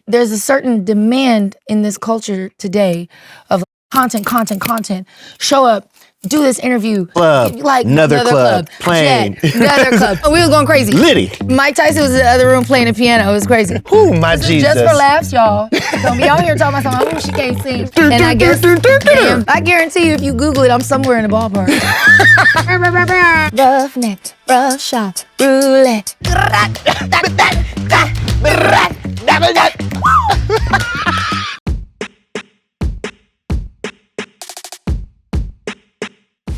there's a certain demand in this culture today of content. Show up, do this interview. Club, like another club, plane. Yeah, another club. We was going crazy. Liddy. Mike Tyson was in the other room playing the piano. It was crazy. Who, my This is Jesus. just for laughs, y'all. Don't be out here talking about something, she can't sing. And I guess, damn, I guarantee you if you Google it, I'm somewhere in the ballpark. Rough net, rough shot, roulette.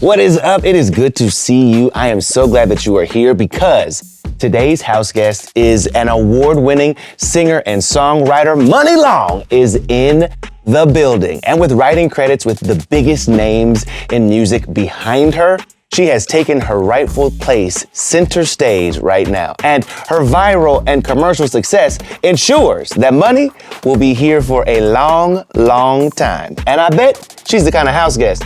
What is up? It is good to see you. I am so glad that you are here because today's house guest is an award-winning singer and songwriter. Money Long is in the building. And with writing credits with the biggest names in music behind her, she has taken her rightful place center stage right now. And her viral and commercial success ensures that Money will be here for a long, long time. And I bet she's the kind of house guest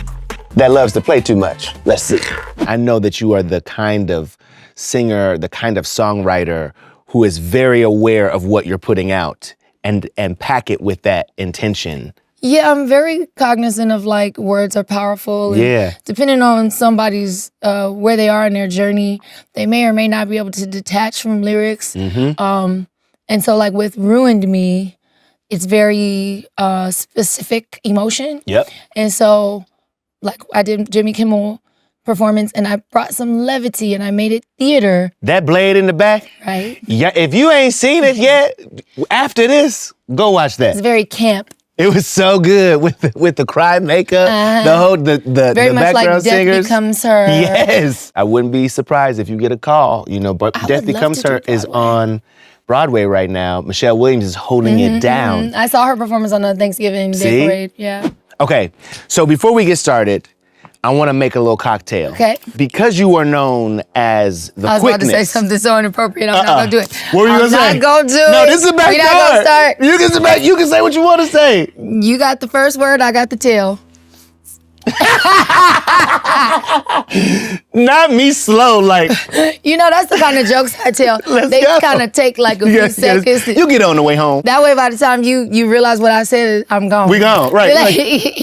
that loves to play too much. Let's see. I know that you are the kind of singer, the kind of songwriter who is very aware of what you're putting out and pack it with that intention. Yeah, I'm very cognizant of like words are powerful. Yeah. Depending on somebody's, where they are in their journey, they may or may not be able to detach from lyrics. Mm-hmm. And so like with Ruined Me, it's very specific emotion. Yep. And so like I did Jimmy Kimmel performance and I brought some levity and I made it theater. That blade in the back? Right. Yeah, if you ain't seen it yet, after this, go watch that. It's very camp. It was so good with the cry makeup, the whole the very the much background like singers. Death Becomes Her. Yes. I wouldn't be surprised if you get a call, but Death Becomes Her is on Broadway right now. Michelle Williams is holding it down. I saw her performance on the Thanksgiving Day Parade. Yeah. Okay, so before we get started, I want to make a little cocktail. Okay. Because you are known as the Quickness. I was about to say something so inappropriate. I'm not gonna do it. What were you gonna say? I'm not gonna do it. No, this is the backyard. We're not gonna start. You can say what you want to say. You got the first word, I got the tail. Not me slow, like. That's the kind of jokes I tell. They kind of take like a few seconds. You get on the way home. That way, by the time you realize what I said, I'm gone. We gone, right. Like,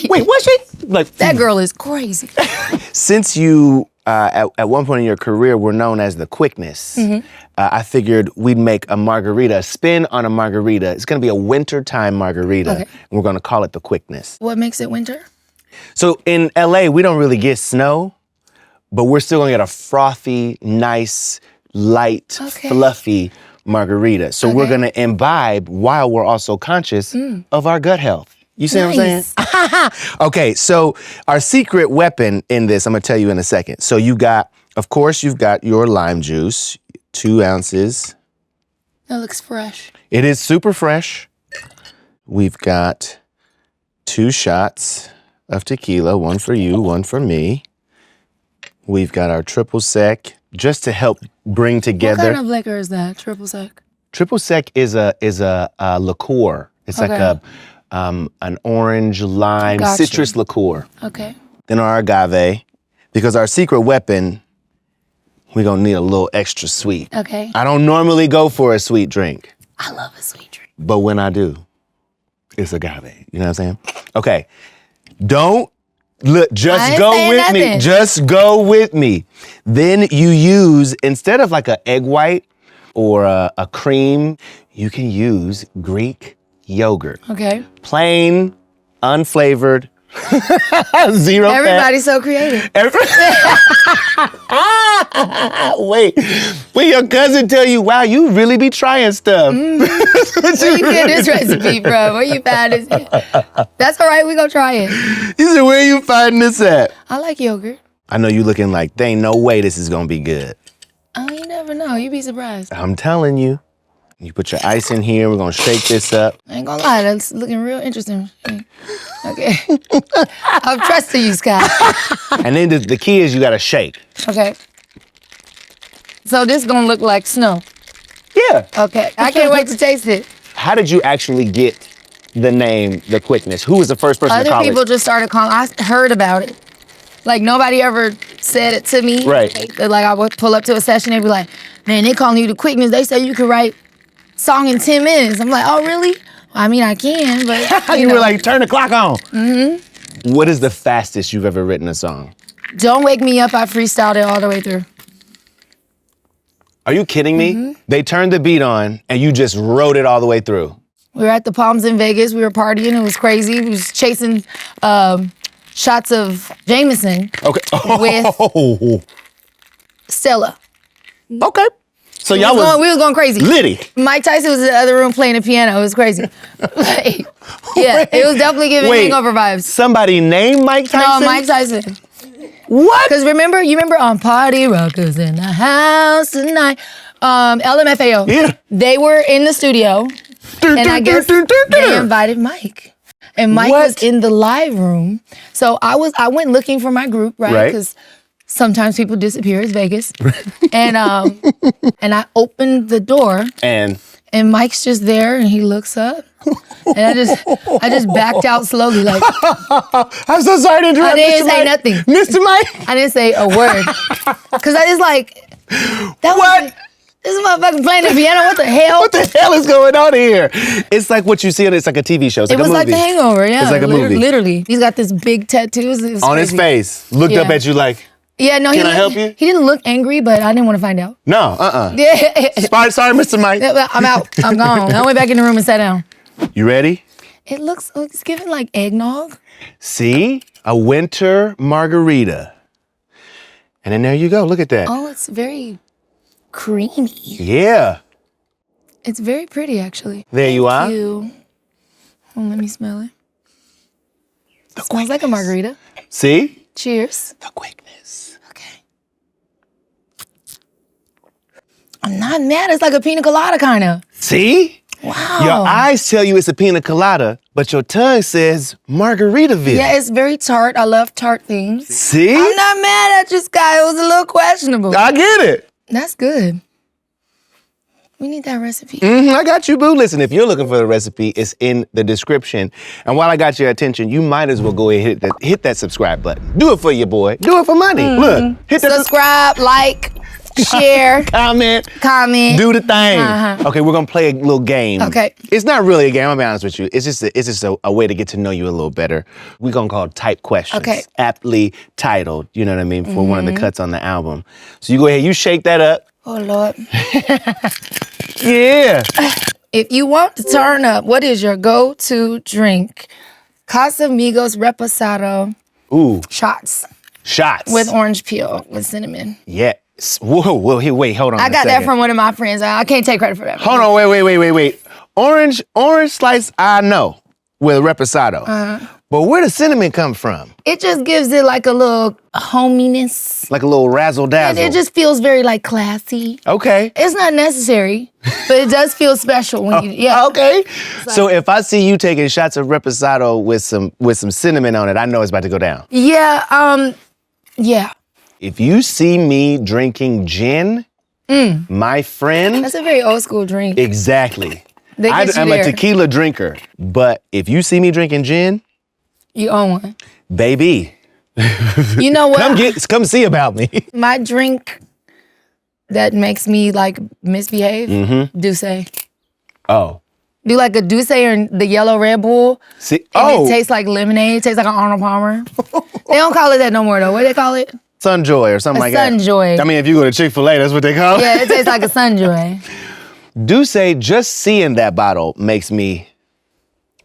wait, what's she? Like, that girl is crazy. Since you, at one point in your career, were known as the Quickness, I figured we'd make a margarita, a spin on a margarita. It's gonna be a wintertime margarita, and we're gonna call it the Quickness. What makes it winter? So in LA, we don't really get snow, but we're still gonna get a frothy, nice, light, fluffy margarita. So we're gonna imbibe while we're also conscious of our gut health. You see what I'm saying? Okay, so our secret weapon in this, I'm gonna tell you in a second. So you've got your lime juice, 2 ounces. That looks fresh. It is super fresh. We've got 2 shots of tequila, 1 for you, 1 for me. We've got our triple sec, just to help bring together. What kind of liquor is that, triple sec? Triple sec is a liqueur. It's like an orange, lime, citrus liqueur. Okay. Then our agave, because our secret weapon, we're gonna need a little extra sweet. Okay. I don't normally go for a sweet drink. I love a sweet drink. But when I do, it's agave. You know what I'm saying? Okay. Don't look, just go with me. Just go with me. Then you use, instead of like an egg white or a cream, you can use Greek yogurt. Okay. Plain, unflavored, 0 fat. Everybody's so creative. Wait, when your cousin tell you, wow, you really be trying stuff. Where you get this recipe from? Where you find this? That's all right, we gonna try it. You said, where you finding this at? I like yogurt. I know you looking like, there ain't no way this is gonna be good. Oh, you never know, you be surprised. I'm telling you. You put your ice in here, we're gonna shake this up. I ain't gonna lie, that's looking real interesting. Okay. I'm trusting you, Scott. And then the key is you gotta shake. Okay. So this gonna look like snow. Yeah. Okay, I can't wait to taste it. How did you actually get the name, The Quickness? Who was the first person to call it? Other people just started calling, I heard about it. Like nobody ever said it to me. Right. Like I would pull up to a session, they'd be like, man, they calling you The Quickness. They say you could write song in 10 minutes. I'm like, oh really? I mean, I can, but You were like, turn the clock on. Mm-hmm. What is the fastest you've ever written a song? Don't Wake Me Up, I freestyled it all the way through. Are you kidding me? Mm-hmm. They turned the beat on and you just wrote it all the way through. We were at the Palms in Vegas. We were partying. It was crazy. We was chasing shots of Jameson with Stella. Okay. So we y'all was going crazy. Liddy. Mike Tyson was in the other room playing the piano. It was crazy. Yeah, it was definitely giving hangover vibes. Somebody named Mike Tyson? No, Mike Tyson. What? Because you remember on Party Rockers in the House Tonight, LMFAO. Yeah. They were in the studio, and I guess they invited Mike. And Mike was in the live room. So I went looking for my group, right? Because sometimes people disappear. It's Vegas. And I opened the door. And Mike's just there, and he looks up. And I just backed out slowly, like. I'm so sorry to interrupt. I didn't say nothing. Mr. Mike? I didn't say a word. Because I just like, this motherfucker playing the piano, what the hell? What the hell is going on here? It's like what you see, it's like a TV show. It's like it was a movie. like The Hangover, yeah. It's like a movie. Literally. He's got this big tattoos. On his face. Looked up at you like, yeah, no, can I help you? He didn't look angry, but I didn't want to find out. No, Yeah. Sorry, Mr. Mike. I'm out. I'm gone. I went back in the room and sat down. You ready? It's giving like eggnog. See? A winter margarita. And then there you go. Look at that. Oh, it's very creamy. Yeah. It's very pretty, actually. There you are. Thank you. Oh, let me smell it. It smells like a margarita. See? Cheers. The quickness. Okay. I'm not mad. It's like a pina colada, kind of. See? Wow. Your eyes tell you it's a pina colada, but your tongue says Margaritaville. Yeah, it's very tart. I love tart things. See? I'm not mad at you, Sky. It was a little questionable. I get it. That's good. We need that recipe. I got you, boo. Listen, if you're looking for the recipe, it's in the description. And while I got your attention, you might as well go ahead and hit that subscribe button. Do it for your boy. Do it for money. Look, hit that subscribe, like, share, comment, do the thing. Okay, we're gonna play a little game. Okay. It's not really a game. I'm gonna be honest with you. It's just a way to get to know you a little better. We're gonna call it type questions. Okay. Aptly titled. You know what I mean? For one of the cuts on the album. So you go ahead. You shake that up. Oh, Lord. Yeah. If you want to turn up, what is your go-to drink? Casamigos Reposado. Ooh. Shots. Shots. With orange peel, with cinnamon. Yes. Whoa, wait, hold on. I got that from one of my friends. I can't take credit for that. Hold on, wait. Orange slice, I know, with reposado. But where does cinnamon come from? It just gives it like a little hominess. Like a little razzle dazzle. It just feels very like classy. Okay. It's not necessary, but it does feel special when you, Okay. So if I see you taking shots of reposado with some cinnamon on it, I know it's about to go down. Yeah, yeah. If you see me drinking gin, my friend. That's a very old school drink. Exactly. I'm there. a tequila drinker, but if you see me drinking gin, you own one. Baby. You know what? Come see about me. My drink that makes me like misbehave, Douce. Oh. Do like a Douce or the yellow Red Bull. See, and it tastes like lemonade. It tastes like an Arnold Palmer. They don't call it that no more though. What do they call it? Sunjoy or something like that. Sunjoy. I mean, if you go to Chick-fil-A, that's what they call it. Yeah, it tastes like a Sunjoy. Douce, just seeing that bottle makes me...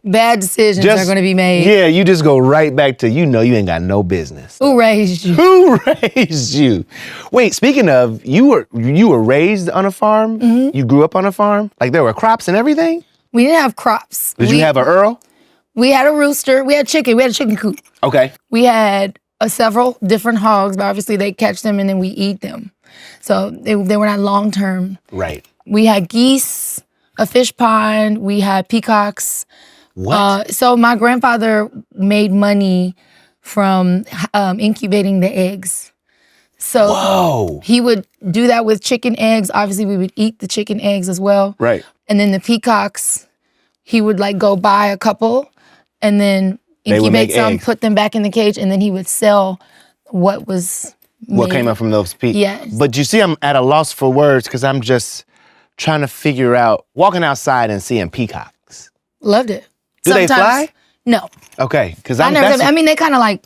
Bad decisions are going to be made. Yeah, you just go right back to, you ain't got no business. Who raised you? Who raised you? Wait, speaking of, you were raised on a farm? You grew up on a farm? Like there were crops and everything? We didn't have crops. Did you have an Earl? We had a rooster. We had chicken. We had a chicken coop. Okay. We had several different hogs, but obviously they catch them and then we eat them. So they were not long term. Right. We had geese, a fish pond. We had peacocks. What? So my grandfather made money from incubating the eggs. So he would do that with chicken eggs. Obviously, we would eat the chicken eggs as well. Right. And then the peacocks, he would like go buy a couple and then incubate some, eggs. put them back in the cage, and then he would sell what was What made. came up from those peacocks. Yes. But you see, I'm at a loss for words because I'm just trying to figure out, walking outside and seeing peacocks. Loved it. Do they fly? No. Okay, because I mean, they kind of like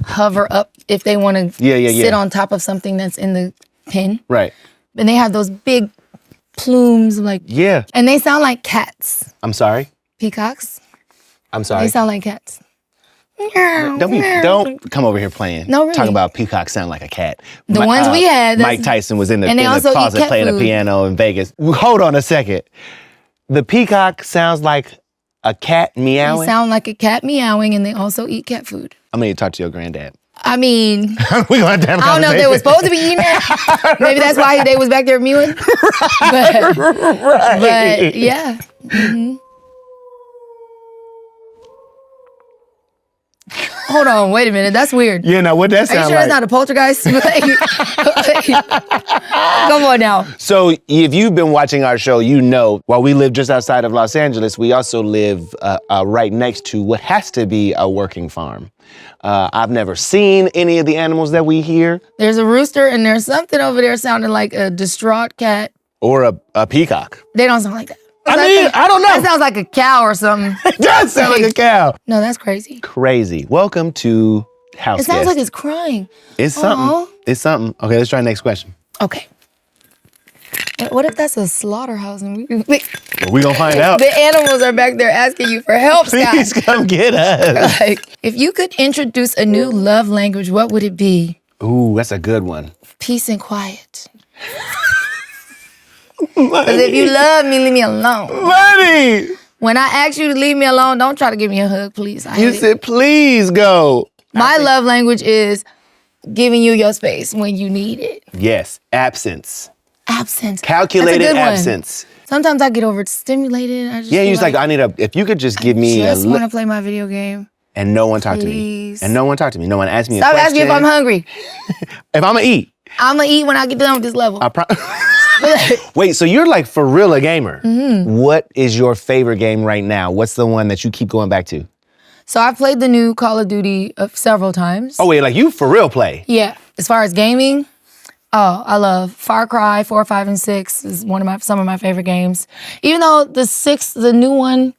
hover up if they want to sit on top of something that's in the pen. Right. And they have those big plumes, like. Yeah. And they sound like cats. I'm sorry? Peacocks. I'm sorry? They sound like cats. Don't come over here playing. No, really. Talk about peacocks sound like a cat. The ones we had. Mike Tyson was in the also closet playing the piano in Vegas. Hold on a second. The peacock sounds like a cat meowing? They sound like a cat meowing, and they also eat cat food. I'm going to talk to your granddad. I mean, we gonna have to have a I don't know if they were supposed to be eating it. Maybe that's why they was back there mewing. Right. But yeah. Mm-hmm. Hold on, wait a minute. That's weird. Yeah, now what that sound like? Are you sure it's not a poltergeist? Come on now. So if you've been watching our show, you know, while we live just outside of Los Angeles, we also live right next to what has to be a working farm. I've never seen any of the animals that we hear. There's a rooster and there's something over there sounding like a distraught cat. Or a peacock. They don't sound like that. I don't know. That sounds like a cow or something. It does sound like a cow. No, that's crazy. Crazy. Welcome to House It sounds Guest. like it's crying. It's something. Aww. It's something. Okay, let's try the next question. Okay. What if that's a slaughterhouse? And Well, we gonna find out. The animals are back there asking you for help, Scott. Please come get us. Like, if you could introduce a new love language, what would it be? Ooh, that's a good one. Peace and quiet. Because if you love me, leave me alone. Money! When I ask you to leave me alone, don't try to give me a hug, please. You said, please go. My love language is giving you your space when you need it. Yes, absence. Absence. Calculated That's a good absence. One. Sometimes I get overstimulated. Yeah, you're just like, if you could just give me I just want to play my video game. And no one talk to me. Please. And no one talk to me. No one ask me a Stop question. asking me if I'm hungry. If I'm gonna eat. I'm gonna eat when I get done with this level. Wait, so you're like for real a gamer. Mm-hmm. What is your favorite game right now? What's the one that you keep going back to? So I've played the new Call of Duty several times. Oh wait, like you for real play? Yeah. As far as gaming, I love Far Cry 4, 5, and 6 is some of my favorite games. Even though the new one,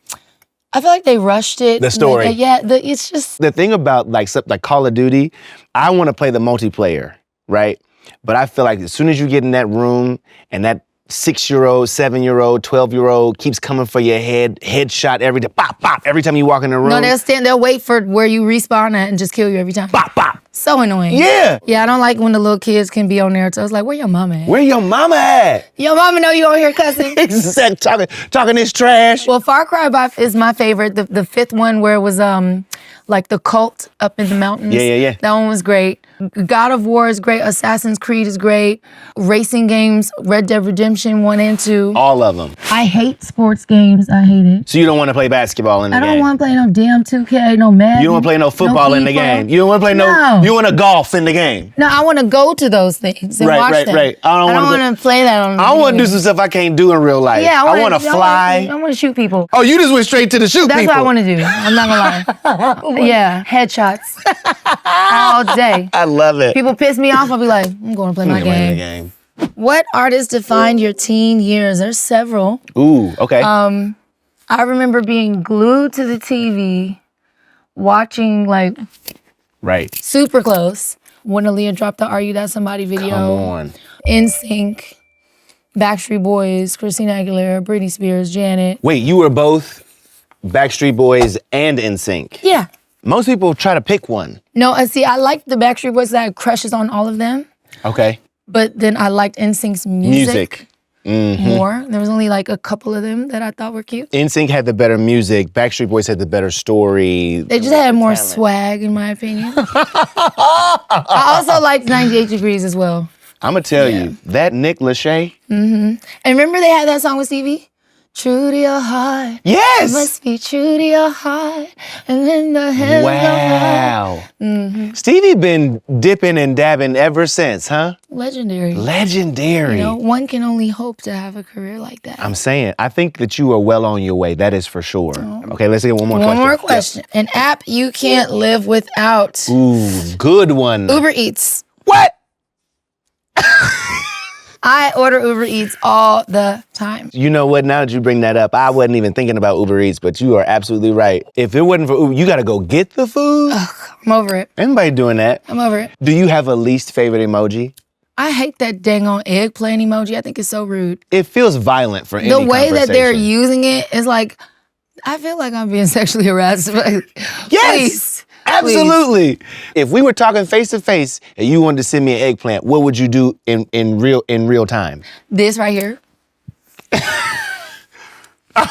I feel like they rushed it. The story. It's just... The thing about like Call of Duty, I want to play the multiplayer, right? But I feel like as soon as you get in that room and that 6-year-old, 7-year-old, 12-year-old keeps coming for your headshot every day, pop, pop, every time you walk in the room. No, they'll wait for where you respawn at and just kill you every time. Pop, pop. So annoying. Yeah. Yeah, I don't like when the little kids can be on there. So I was like, where your mama at? Where your mama at? Your mama know you on here cussing. talking this trash. Well, Far Cry is my favorite. The fifth one where it was like the cult up in the mountains. Yeah. That one was great. God of War is great. Assassin's Creed is great. Racing games, Red Dead Redemption 1 and 2. All of them. I hate sports games. I hate it. So you don't want to play basketball in the game? I don't want to play no damn 2K, no Madden. You don't want to play no football in the game? You don't want to play you want to golf in the game? No, I want to go to those things and watch them. Right. I don't want to play that on. I want to do some stuff I can't do in real life. Yeah, I want to fly. I want to shoot people. Oh, you just went straight to the shoot That's people. what I want to do. I'm not gonna lie. Yeah, headshots all day. I love it. People piss me off. I'll be like, I'm going to play my game. What artist defined your teen years? There's several. Ooh, okay. I remember being glued to the TV, watching like super close when Aaliyah dropped the "Are You That Somebody" video. Come on. NSYNC, Backstreet Boys, Christina Aguilera, Britney Spears, Janet. Wait, you were both Backstreet Boys and NSYNC? Yeah. Most people try to pick one. No, see, I liked the Backstreet Boys. I had crushes on all of them. Okay. But then I liked NSYNC's music. More. There was only like a couple of them that I thought were cute. NSYNC had the better music. Backstreet Boys had the better story. They just had more swag, in my opinion. I also liked 98 Degrees as well. I'm going to tell you, that Nick Lachey. And remember they had that song with Stevie? True to your heart. Yes. It must be true to your heart. And then the heavens Wow. Stevie been dipping and dabbing ever since, huh? Legendary. Legendary. You know, one can only hope to have a career like that. I'm saying, I think that you are well on your way. That is for sure. Okay, let's get one more question. One more question. Yep. An app you can't live without. Ooh, good one. Uber Eats. What? I order Uber Eats all the time. You know what? Now that you bring that up, I wasn't even thinking about Uber Eats, but you are absolutely right. If it wasn't for Uber, you got to go get the food. Ugh, I'm over it. Anybody doing that? I'm over it. Do you have a least favorite emoji? I hate that dang on eggplant emoji. I think it's so rude. It feels violent for any The way that they're conversation. using it is like, I feel like I'm being sexually harassed. Yes, Please. absolutely. If we were talking face to face and you wanted to send me an eggplant, what would you do in real time? This right here. Doesn't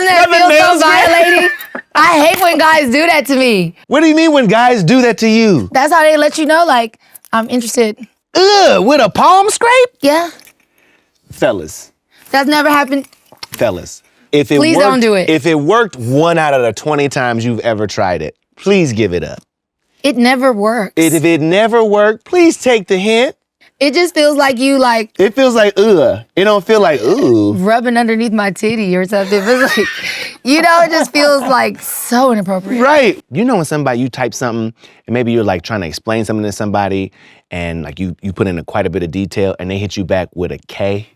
that feel so violating? I hate when guys do that to me. What do you mean when guys do that to you? That's how they let you know, like, I'm interested. Ugh, with a palm scrape? Yeah. Fellas. That's never happened. Fellas. If it Please worked, don't do it. If it worked 1 out of the 20 times you've ever tried it, please give it up. It never works. If it never worked, please take the hint. It just feels like you like It feels like ugh. It don't feel like ooh. rubbing underneath my titty or something. It feels like, it just feels like so inappropriate. Right. You know when you type something and maybe you're like trying to explain something to somebody and like you put in quite a bit of detail and they hit you back with a K?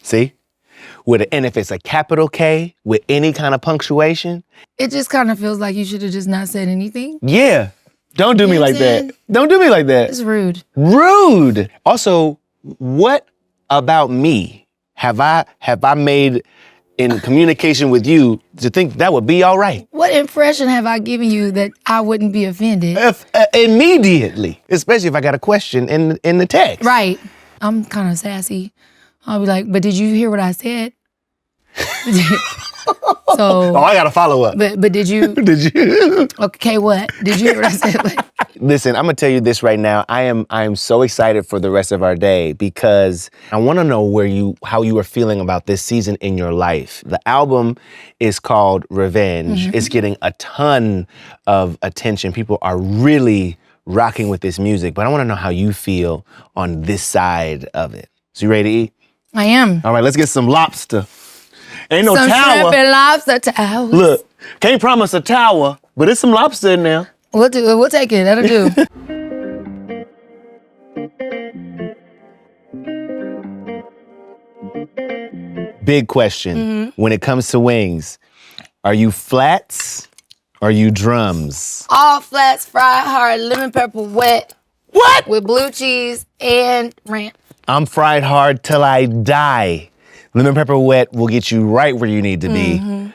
See? And if it's a capital K with any kind of punctuation? It just kind of feels like you should have just not said anything. Yeah. Don't do me You know like what I'm saying? that. Don't do me like that. It's rude. Rude. Also, what about me have I made in communication with you to think that would be all right? What impression have I given you that I wouldn't be offended? Immediately, especially if I got a question in the text. Right. I'm kind of sassy. I'll be like, but did you hear what I said? Oh, I got to follow up. But did you? Did you? Okay, what? Did you hear what I said? Like, Listen, I'm gonna tell you this right now. I am so excited for the rest of our day because I want to know how you are feeling about this season in your life. The album is called Revenge. Mm-hmm. It's getting a ton of attention. People are really rocking with this music, but I want to know how you feel on this side of it. So you ready to eat? I am. All right, let's get some lobster. Ain't no Some tower. shrimp and lobster towers. Look, can't promise a tower, but there's some lobster in there. We'll take it. That'll do. Big question. When it comes to wings, are you flats or are you drums? All flats, fried hard, lemon pepper wet. What? With blue cheese and ranch. I'm fried hard till I die. Lemon pepper wet will get you right where you need to be.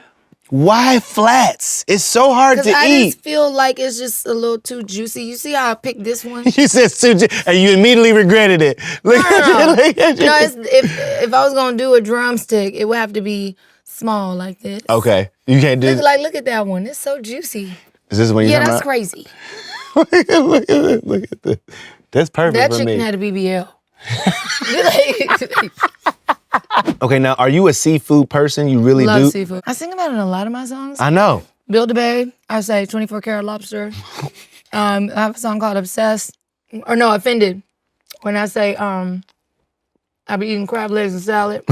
Why flats? It's so hard to I eat. just feel like it's just a little too juicy. You see how I picked this one? You said suji, and you immediately regretted it. Look at you. Look at you. No, if I was gonna do a drumstick, it would have to be small like this. Okay, you can't do. Look at that one. It's so juicy. Is this one you Yeah, talking that's about? crazy. Look at this. Look at this. That's perfect That for chicken me. had a BBL. Okay, now are you a seafood person? You really Love do? seafood. I sing about it in a lot of my songs. I know. Build a Bay, I say 24 karat lobster. I have a song called Obsessed. Or no, Offended. When I say, I be eating crab legs and salad.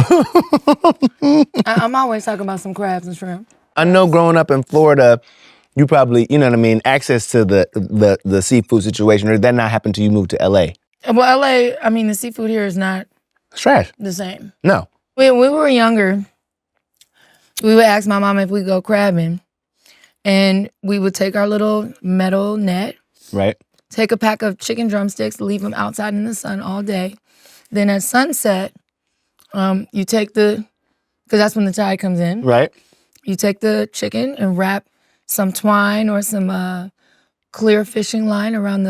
I'm always talking about some crabs and shrimp. I know growing up in Florida, you probably, you know what I mean, access to the seafood situation, or did that not happen till you moved to LA? Well, LA, I mean, the seafood here is not It's trash. the same. No. When we were younger, we would ask my mom if we go crabbing. And we would take our little metal net, Right. take a pack of chicken drumsticks, leave them outside in the sun all day. Then at sunset, you take because that's when the tide comes in. Right. You take the chicken and wrap some twine or some clear fishing line around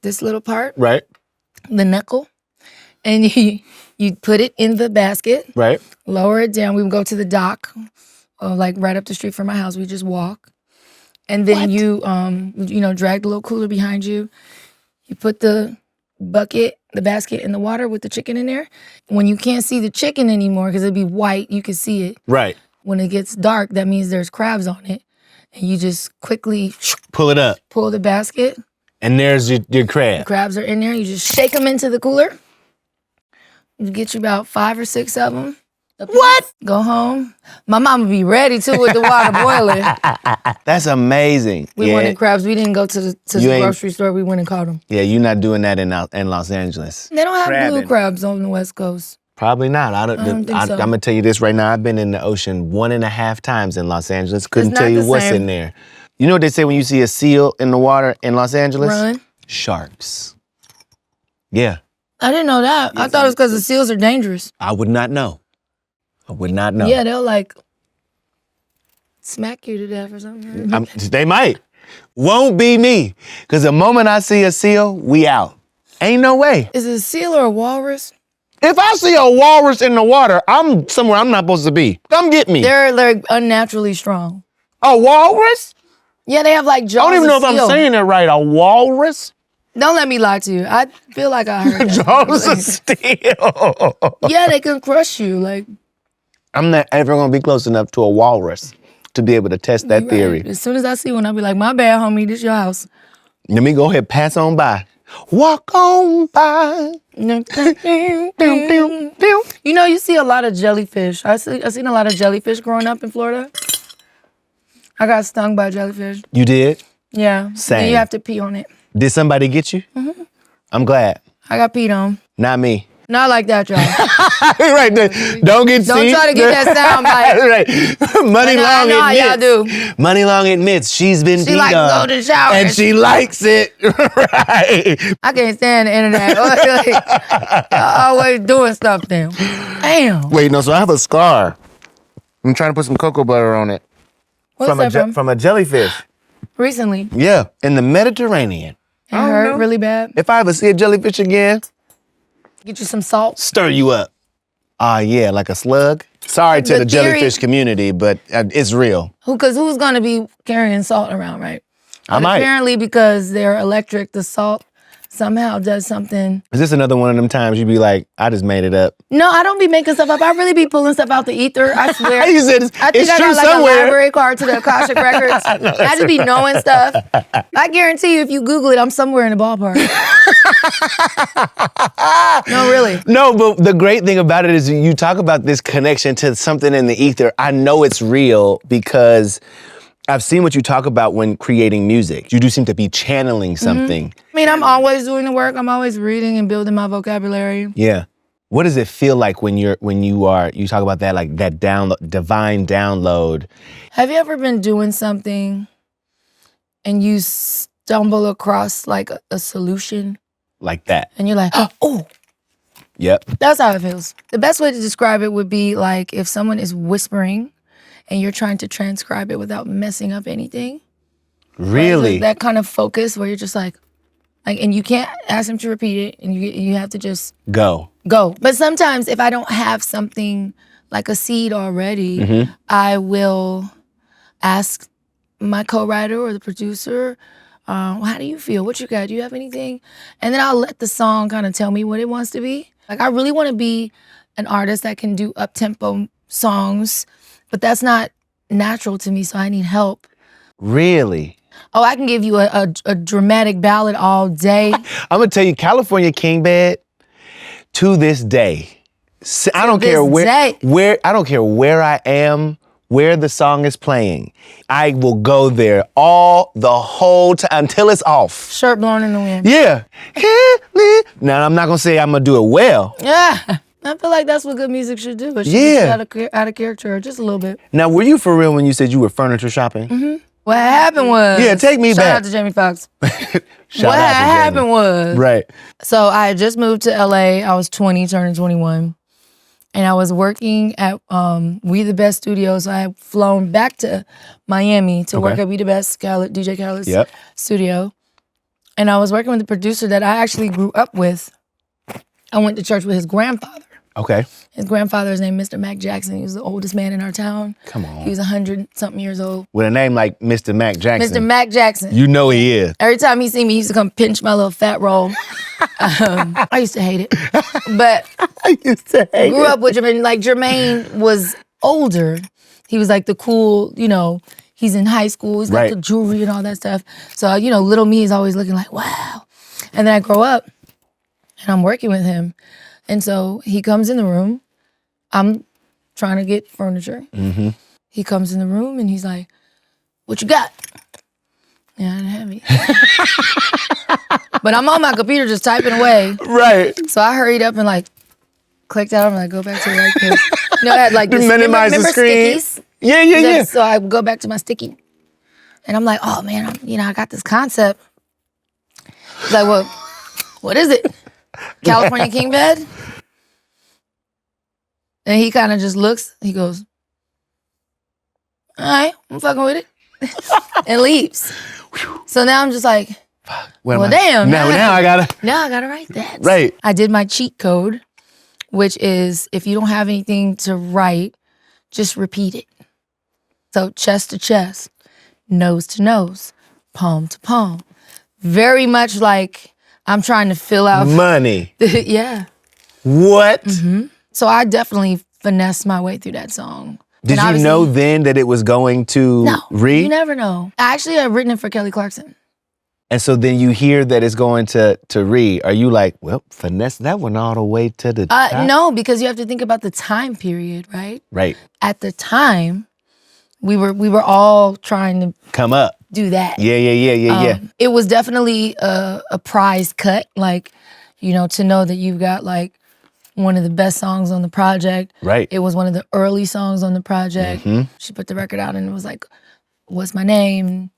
this little part, Right. the knuckle. And you put it in the basket, Right. lower it down. We would go to the dock, right up the street from my house. We just walk. And then you drag the little cooler behind you. You put the basket in the water with the chicken in there. When you can't see the chicken anymore, because it'd be white, you can see it. Right. When it gets dark, that means there's crabs on it. And you just quickly Pull it up. pull the basket. And there's your crab. The crabs are in there. You just shake them into the cooler. You get you about 5 or 6 of them. What? Go home. My mama be ready too with the water boiling. That's amazing. We wanted crabs. We didn't go to the grocery store. We went and caught them. Yeah, you're not doing that in Los Angeles. They don't have blue crabs on the West Coast. Probably not. I don't think so. I'm gonna tell you this right now. I've been in the ocean 1.5 times in Los Angeles. Couldn't tell you what's in there. You know what they say when you see a seal in the water in Los Angeles? Run. Sharks. Yeah. I didn't know that. I thought it was because the seals are dangerous. I would not know. I would not know. Yeah, they'll like smack you to death or something. They might. Won't be me. Because the moment I see a seal, we out. Ain't no way. Is it a seal or a walrus? If I see a walrus in the water, I'm somewhere I'm not supposed to be. Come get me. They're unnaturally strong. A walrus? Yeah, they have like jaws. I don't even know if I'm saying it right. A walrus? Don't let me lie to you. I feel like I heard that. Jaws of steel. Yeah, they can crush you. Like, I'm not ever gonna be close enough to a walrus to be able to test that theory. As soon as I see one, I'll be like, my bad, homie, this your house. Let me go ahead, pass on by. Walk on by. You know, you see a lot of jellyfish. I seen a lot of jellyfish growing up in Florida. I got stung by a jellyfish. You did? Yeah. Same. And you have to pee on it. Did somebody get you? Mm-hmm. I'm glad. I got peed on. Not me. Not like that, y'all. Right there. Don't try to get that sound bite. Right. Money Long admits. Y'all do. Money Long admits she's been peed likes on. golden showers. And she likes it. Right. I can't stand the internet. Y'all always doing stuff then. Damn. Wait, no, so I have a scar. I'm trying to put some cocoa butter on it. What's that from? From a jellyfish. Recently. Yeah, in the Mediterranean. It hurt really bad. If I ever see a jellyfish again, get you some salt. Stir you up. Yeah, like a slug. Sorry to the jellyfish community, but it's real. Because who's going to be carrying salt around, right? I might. Apparently, because they're electric, the salt somehow does something. Is this another one of them times you be like, I just made it up? No, I don't be making stuff up. I really be pulling stuff out the ether. I swear. You said I think I got like a library card to the Akashic Records. I just be knowing stuff. I guarantee you, if you Google it, I'm somewhere in the ballpark. No, really. No, but the great thing about it is you talk about this connection to something in the ether. I know it's real because I've seen what you talk about when creating music. You do seem to be channeling something. I mean, I'm always doing the work. I'm always reading and building my vocabulary. Yeah. What does it feel like when you talk about that, like that divine download? Have you ever been doing something and you stumble across like a solution? Like that. And you're like, oh. Yep. That's how it feels. The best way to describe it would be like if someone is whispering and you're trying to transcribe it without messing up anything. Really? Like that kind of focus where you're just like, and you can't ask them to repeat it, and you have to just go. But sometimes if I don't have something like a seed already, I will ask my co-writer or the producer, how do you feel? What you got? Do you have anything? And then I'll let the song kind of tell me what it wants to be. Like I really want to be an artist that can do up-tempo songs, but that's not natural to me, so I need help. Really? Oh, I can give you a dramatic ballad all day. I'm gonna tell you, California King Bed, to this day, I don't care where I am, where the song is playing. I will go there the whole time until it's off. Shirt blowing in the wind. Yeah. Now I'm not gonna say I'm gonna do it well. Yeah. I feel like that's what good music should do. It should get you out of character just a little bit. Now, were you for real when you said you were furniture shopping? Mm-hmm. What happened was... Yeah, take me back. Shout out to Jamie Foxx. What happened was... Right. So I had just moved to LA. I was 20, turning 21. And I was working at We The Best Studios. So I had flown back to Miami to work at We The Best, DJ Khaled's studio. And I was working with a producer that I actually grew up with. I went to church with his grandfather. Okay. His grandfather's name, Mr. Mac Jackson. He was the oldest man in our town. Come on. He was 100-something years old. With a name like Mr. Mac Jackson. Mr. Mac Jackson. You know he is. Every time he see me, he used to come pinch my little fat roll. I used to hate it. But I used to hate grew up with Jermaine. Like, Jermaine was older. He was like the cool, he's in high school. He's got the jewelry and all that stuff. So, little me is always looking like, wow. And then I grow up, and I'm working with him. And so he comes in the room. I'm trying to get furniture. He comes in the room and he's like, "What you got?" Yeah, I didn't have it. But I'm on my computer just typing away. Right. So I hurried up and like clicked out. I'm like, go back to like the, I had like this, minimize the screen. Stickies? Yeah. So I go back to my sticky. And I'm like, oh man, I got this concept. He's like, well, what is it? California king bed? And he kind of just looks, he goes, all right, I'm fucking with it. And leaves. So now I'm just like, well, damn. Now I gotta write that. Right. I did my cheat code, which is if you don't have anything to write, just repeat it. So chest to chest, nose to nose, palm to palm. Very much like I'm trying to fill out money. Yeah. What? So I definitely finessed my way through that song. Did you know then that it was going to read? You never know. Actually, I've written it for Kelly Clarkson. And so then you hear that it's going to read. Are you like, well, finesse that one all the way to the top? No, because you have to think about the time period, right? Right. At the time, we were all trying to come up. Do that. Yeah. It was definitely a prize cut, like, to know that you've got like one of the best songs on the project. Right. It was one of the early songs on the project. She put the record out and it was like, "What's my name?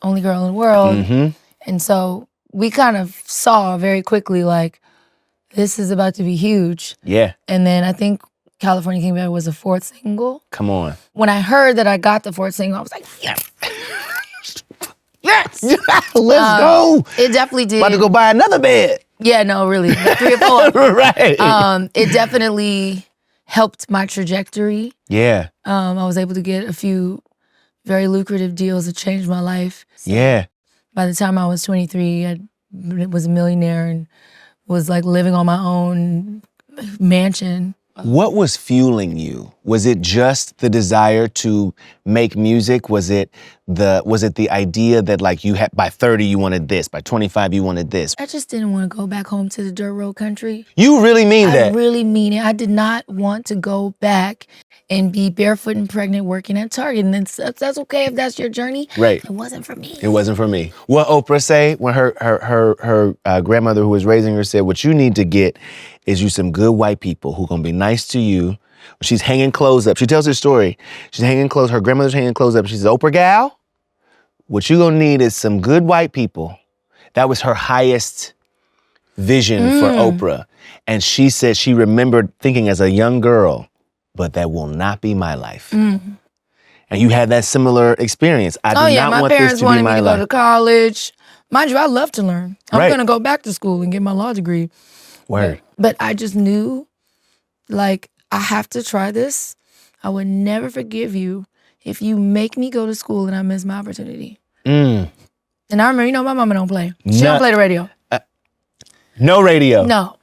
Only girl in the world." And so we kind of saw very quickly like, this is about to be huge. Yeah. And then I think California King Bed was a 4th single. Come on. When I heard that I got the 4th single, I was like, yes. Yes. Let's go. It definitely did. About to go buy another bed. Yeah, no, really. 3 or 4. Right. It definitely helped my trajectory. Yeah. I was able to get a few very lucrative deals that changed my life. So yeah. By the time I was 23, I was a millionaire and was like living on my own mansion. What was fueling you? Was it just the desire to make music? Was it the idea that like you had by 30 you wanted this, by 25 you wanted this? I just didn't want to go back home to the dirt road country. You really mean that? I really mean it. I did not want to go back and be barefoot and pregnant working at Target. And that's okay if that's your journey. Right. It wasn't for me. It wasn't for me. What Oprah say when her grandmother who was raising her said, what you need to get is you some good white people who gonna be nice to you. She's hanging clothes up. She tells her story. She's hanging clothes, her grandmother's hanging clothes up. She says, Oprah gal, what you gonna need is some good white people. That was her highest vision for Oprah. And she said she remembered thinking as a young girl, but that will not be my life. And you had that similar experience. I do not want this to be my life. My parents wanted me to go to college. Mind you, I love to learn. I'm gonna go back to school and get my law degree. Word. But I just knew, like, I have to try this. I would never forgive you if you make me go to school and I miss my opportunity. And I remember, my mama don't play. She don't play the radio. No radio. No.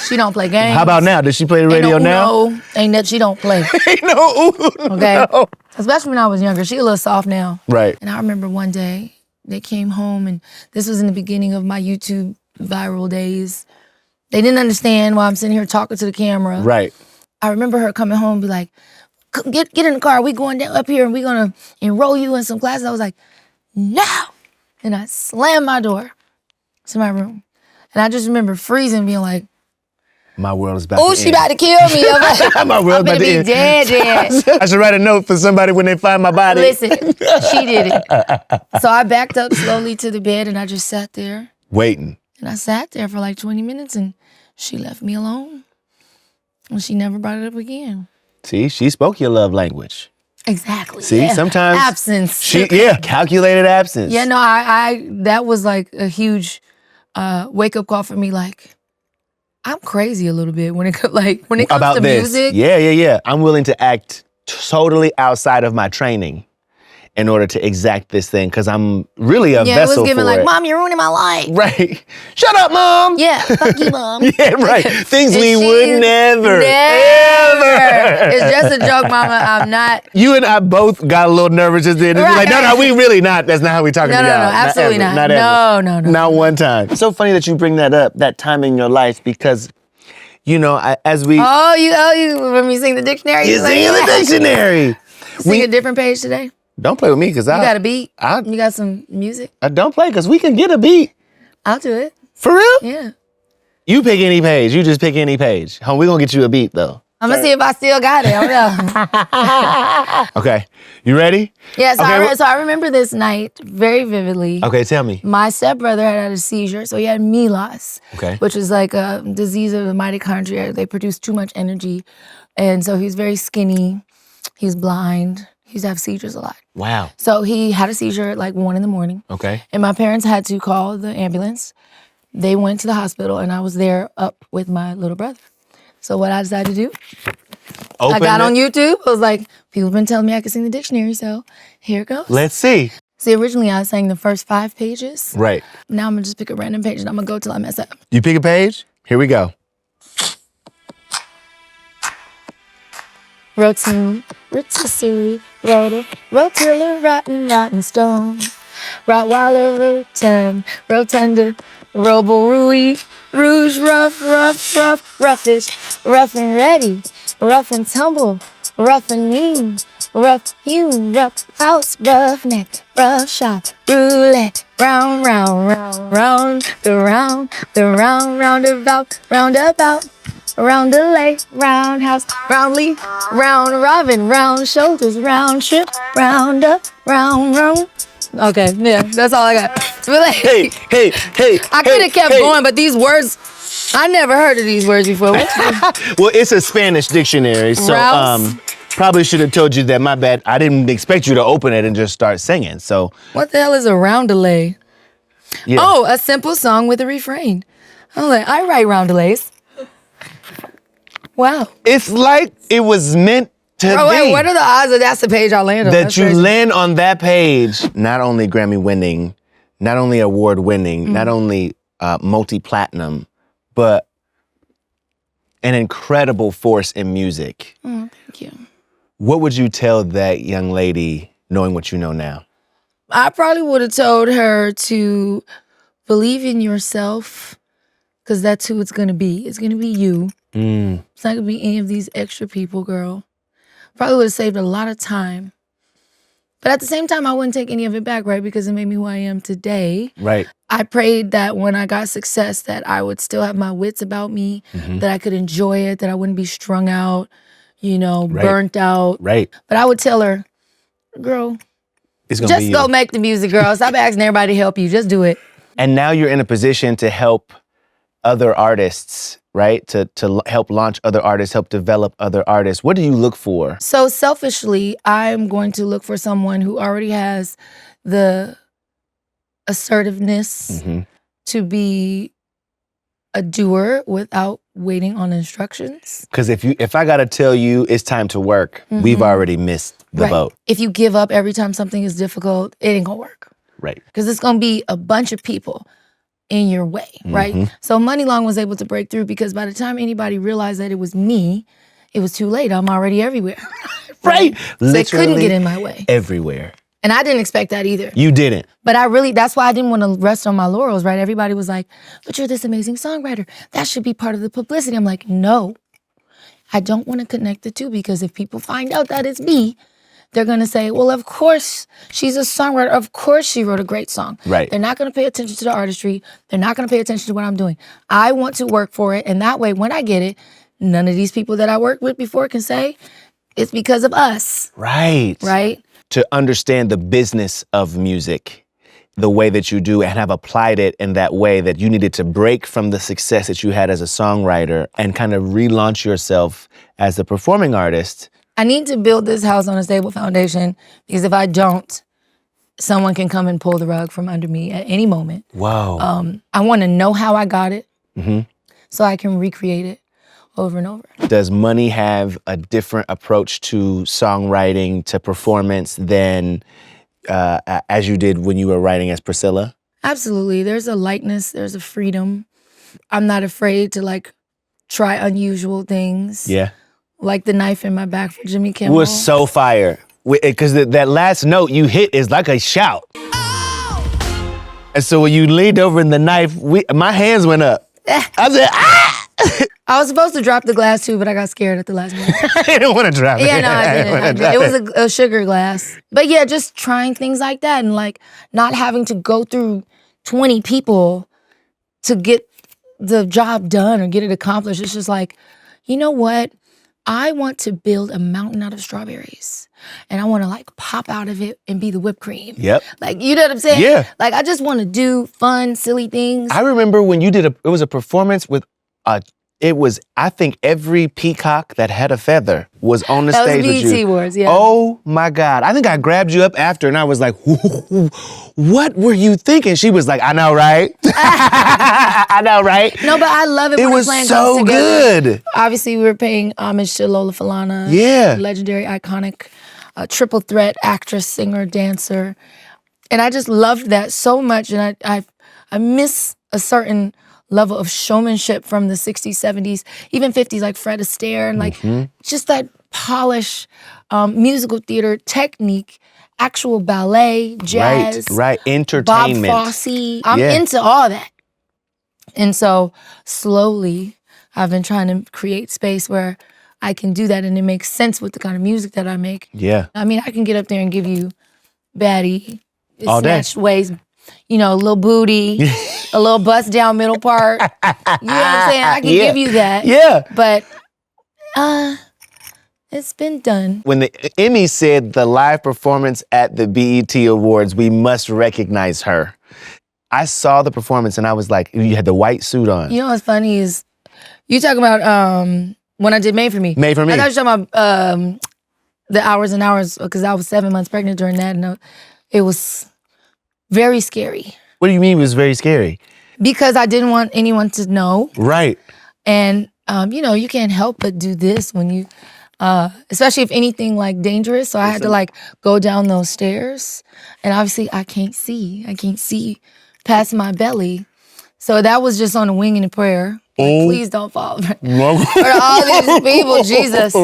She don't play games. How about now? Does she play the radio now? No, ain't that she don't play. Ain't no Uno. Okay? No. Especially when I was younger. She a little soft now. Right. And I remember one day, they came home and this was in the beginning of my YouTube viral days. They didn't understand why I'm sitting here talking to the camera. Right. I remember her coming home and be like, get in the car. We going down up here and we gonna enroll you in some classes. I was like, no. And I slammed my door to my room. And I just remember freezing, being like, my world is about to end. Oh, she about to kill me. I'm like, my world's about to end. Dead. I should write a note for somebody when they find my body. Listen, she did it. So I backed up slowly to the bed and I just sat there. Waiting. And I sat there for like 20 minutes and she left me alone. And she never brought it up again. See, she spoke your love language. Exactly. See, sometimes absence. Calculated absence. Yeah, no, I that was like a huge wake-up call for me. Like, I'm crazy a little bit when it comes about to this. music. Yeah. I'm willing to act totally outside of my training in order to exact this thing, because I'm really a vessel for it. Yeah, it was giving like, Mom, you're ruining my life. Right. Shut up, Mom. Yeah, fuck you, Mom. Yeah, right. Things we would never, ever. It's just a joke, Mama. I'm not. You and I both got a little nervous just then. Right. Like, no, we really not. That's not how we talking to y'all. No, absolutely not. Not ever. No. Not one time. It's so funny that you bring that up, that time in your life, because you know, as we... you when we sing the dictionary? You sing the dictionary. Sing a different page today? Don't play with me, because you got a beat? You got some music? Don't play, because we can get a beat. I'll do it. For real? Yeah. You pick any page. You just pick any page. Home, we're going to get you a beat, though. I'm going to see if I still got it. Hold on. Okay. You ready? Yeah, so I remember this night very vividly. Okay, tell me. My stepbrother had a seizure, so he had MELAS, which is like a disease of the mitochondria. They produce too much energy. And so he's very skinny. He's blind. He used to have seizures a lot. Wow. So he had a seizure at like 1 a.m. Okay. And my parents had to call the ambulance. They went to the hospital, and I was there up with my little brother. So what I decided to do, I got on YouTube. I was like, people have been telling me I could sing the dictionary, so here it goes. Let's see. See, originally I sang the first 5 pages. Right. Now I'm gonna just pick a random page and I'm gonna go till I mess up. You pick a page? Here we go. Rotisserie, rotilla, rotten stone. Rottweiler, rotunda, robo-rui, rouge, roughish, rough and ready, rough and tumble, rough and mean, rough hewn, rough house, rough neck, rough shot, roulette, round, roundabout, round delay, roundhouse, roundly, round robin, round shoulders, round trip, round up, round. Okay, yeah, that's all I got. Hey. I could have kept going, but these words, I never heard of these words before. Well, it's a Spanish dictionary, so probably should have told you that. My bad. I didn't expect you to open it and just start singing. So what the hell is a roundelay? Yeah. Oh, a simple song with a refrain. I'm like, I write roundelays. Wow. It's like it was meant to be. Wait, what are the odds that that's the page I land on? That you land on that page, not only Grammy-winning, not only award-winning, not only multi-platinum, but an incredible force in music. Oh, thank you. What would you tell that young lady, knowing what you know now? I probably would have told her to believe in yourself, because that's who it's going to be. It's going to be you. It's not going to be any of these extra people, girl. Probably would have saved a lot of time. But at the same time, I wouldn't take any of it back, right? Because it made me who I am today. Right. I prayed that when I got success, that I would still have my wits about me, that I could enjoy it, that I wouldn't be strung out, burnt out. Right. But I would tell her, girl, just go make the music, girl. Stop asking everybody to help you. Just do it. And now you're in a position to help other artists, right? To help launch other artists, help develop other artists. What do you look for? So selfishly, I'm going to look for someone who already has the assertiveness to be a doer without waiting on instructions. Because if I gotta tell you it's time to work, we've already missed the boat. If you give up every time something is difficult, it ain't gonna work. Right. Because it's gonna be a bunch of people in your way, right? So Money Long was able to break through because by the time anybody realized that it was me, it was too late. I'm already everywhere. Right. So they couldn't get in my way. Everywhere. And I didn't expect that either. You didn't. But that's why I didn't want to rest on my laurels, right? Everybody was like, but you're this amazing songwriter. That should be part of the publicity. I'm like, no, I don't want to connect the two, because if people find out that it's me, they're going to say, well, of course, she's a songwriter. Of course, she wrote a great song. Right. They're not going to pay attention to the artistry. They're not going to pay attention to what I'm doing. I want to work for it. And that way, when I get it, none of these people that I worked with before can say, it's because of us. Right. Right. To understand the business of music the way that you do and have applied it in that way that you needed to break from the success that you had as a songwriter and kind of relaunch yourself as a performing artist. I need to build this house on a stable foundation, because if I don't, someone can come and pull the rug from under me at any moment. Wow. I want to know how I got it so I can recreate it over and over. Does Money have a different approach to songwriting, to performance than as you did when you were writing as Priscilla? Absolutely. There's a lightness, there's a freedom. I'm not afraid to try unusual things. Yeah. Like the knife in my back for Jimmy Kimmel. Was so fire. Because that last note you hit is like a shout. Oh! And so when you leaned over in the knife, my hands went up. I said, ah! I was supposed to drop the glass too, but I got scared at the last minute. I didn't want to drop it. Yeah, no, I didn't. It was a sugar glass. But yeah, just trying things like that and like not having to go through 20 people to get the job done or get it accomplished. It's just like, you know what? I want to build a mountain out of strawberries. And I want to like pop out of it and be the whipped cream. Yep. Like, you know what I'm saying? Yeah. Like, I just want to do fun, silly things. I remember when you did it was a performance with it was, I think every peacock that had a feather was on the stage with you. That was BET Awards, yeah. Oh my God. I think I grabbed you up after and I was like, what were you thinking? She was like, I know, right? I know, right? No, but I love it when it was the plan so comes together. good. Obviously, we were paying homage to Lola Falana. Yeah. Legendary, iconic, triple threat actress, singer, dancer. And I just loved that so much. And I miss a certain level of showmanship from the 60s, 70s, even 50s, like Fred Astaire, and like just that polish, musical theater technique, actual ballet, jazz. Right, entertainment. Bob Fosse. I'm into all that. And so slowly, I've been trying to create space where I can do that and it makes sense with the kind of music that I make. Yeah. I mean, I can get up there and give you baddie, all day. snatched waist, you know, a little booty, a little bust down middle part. You know what I'm saying? I can give you that. Yeah. But it's been done. When the Emmys said the live performance at the BET Awards, we must recognize her. I saw the performance and I was like, you had the white suit on. You know what's funny is, you talking about when I did Made for Me. Made for Me. I thought you were talking about the hours and hours, because I was 7 months pregnant during that, and it was very scary. What do you mean it was very scary? Because I didn't want anyone to know. Right. And, you know, you can't help but do this when you, especially if anything like dangerous. So I had to like go down those stairs. And obviously I can't see. I can't see past my belly. So that was just on a wing and a prayer. Like, please don't fall. For all these people, Jesus.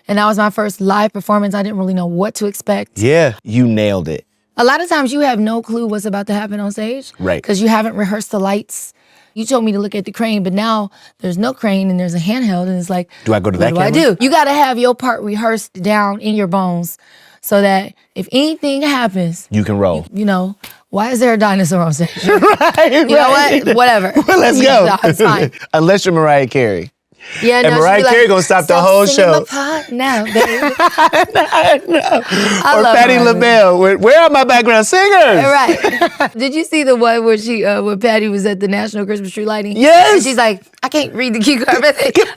And that was my first live performance. I didn't really know what to expect. Yeah, you nailed it. A lot of times you have no clue what's about to happen on stage. Right. Because you haven't rehearsed the lights. You told me to look at the crane, but now there's no crane and there's a handheld, and it's like, do I go to that camera? What do I do? You got to have your part rehearsed down in your bones so that if anything happens, you can roll. You know, why is there a dinosaur on stage? Right. You know what? Whatever. Well, let's go. It's fine. Unless you're Mariah Carey. Yeah, and Mariah Carey gonna stop the whole show. My part now, baby. I know. Or love Patti Mariah. LaBelle. Where are my background singers? Right. Did you see the one where when Patti was at the National Christmas Tree lighting? Yes. And she's like, I can't read the key card.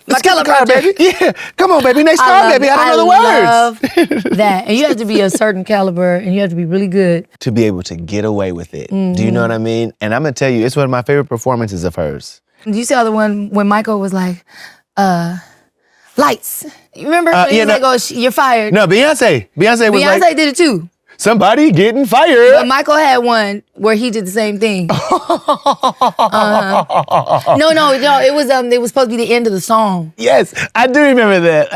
My card, baby. Yeah. Come on, baby. Next card, baby. I don't know the words. I love that. And you have to be a certain caliber and you have to be really good. To be able to get away with it. Do you know what I mean? And I'm going to tell you, it's one of my favorite performances of hers. Do you see the one when Michael was like, lights? You remember? When he was like, oh, you're fired. No, Beyonce. Beyonce was like. Beyonce did it too. Somebody getting fired. But Michael had one where he did the same thing. No, it was supposed to be the end of the song. Yes, I do remember that.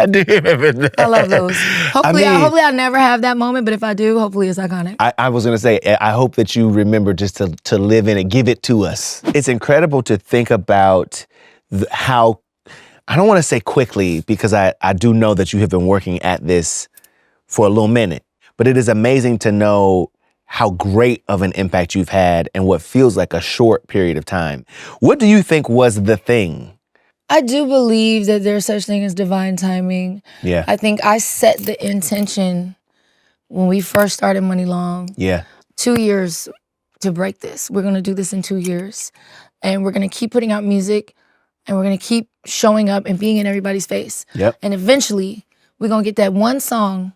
I love those. Hopefully I'll never have that moment, but if I do, hopefully it's iconic. I was gonna say, I hope that you remember just to live in it, give it to us. It's incredible to think about how, I don't wanna say quickly, because I do know that you have been working at this for a little minute. But it is amazing to know how great of an impact you've had in what feels like a short period of time. What do you think was the thing? I do believe that there's such thing as divine timing. Yeah. I think I set the intention when we first started Money Long. Yeah. 2 years to break this. We're gonna do this in 2 years. And we're gonna keep putting out music and we're gonna keep showing up and being in everybody's face. Yep. And eventually we're gonna get that one song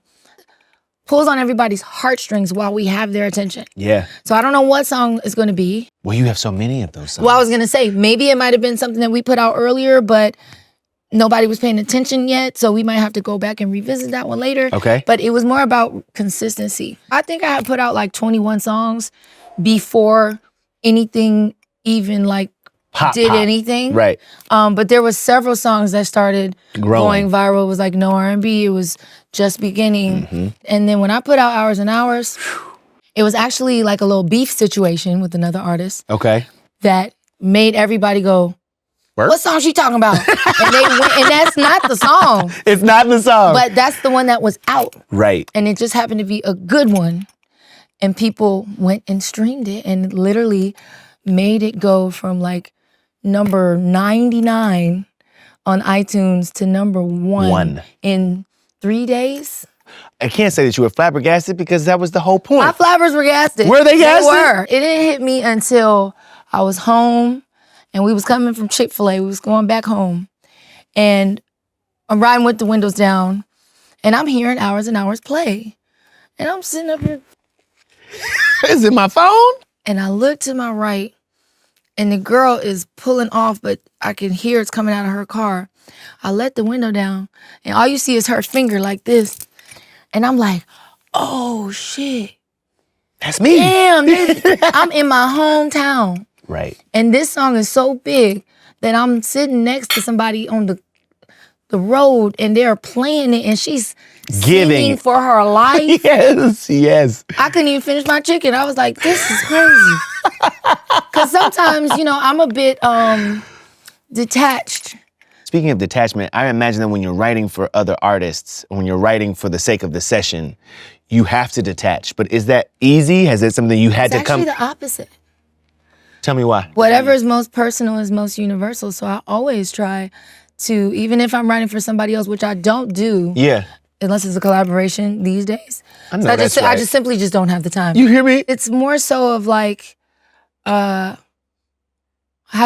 pulls on everybody's heartstrings while we have their attention. Yeah. So I don't know what song it's going to be. Well, you have so many of those songs. Well, I was going to say, maybe it might have been something that we put out earlier, but nobody was paying attention yet. So we might have to go back and revisit that one later. Okay. But it was more about consistency. I think I had put out like 21 songs before anything even like did anything. Right. But there was several songs that started Growing. going viral. It was like No R&B. It was Just Beginning. Mm-hmm. And then when I put out Hours and Hours, it was actually like a little beef situation with another artist. Okay. That made everybody go, What song she talking about? And they went, and that's not the song. It's not the song. But that's the one that was out. Right. And it just happened to be a good one. And people went and streamed it and literally made it go from like number 99 on iTunes to number one in 3 days. I can't say that you were flabbergasted because that was the whole point. My flabbers were gasted. Were they gasted? They were. It didn't hit me until I was home and we was coming from Chick-fil-A. We was going back home. And I'm riding with the windows down and I'm hearing Hours and Hours play. And I'm sitting up here. Is it my phone? And I look to my right and the girl is pulling off, but I can hear it's coming out of her car. I let the window down and all you see is her finger like this. And I'm like, oh shit. That's me. Damn, I'm in my hometown. Right. And this song is so big that I'm sitting next to somebody on the road and they're playing it and she's singing for her life. Yes. I couldn't even finish my chicken. I was like, this is crazy. Because sometimes, I'm a bit detached. Speaking of detachment, I imagine that when you're writing for other artists, when you're writing for the sake of the session, you have to detach. But is that easy? Has it something you had to come? It's actually the opposite. Tell me why. Whatever is most personal is most universal. So I always try to, even if I'm writing for somebody else, which I don't do. Yeah. Unless it's a collaboration these days. I know that's right. I just simply just don't have the time. You hear me? It's more so of like, how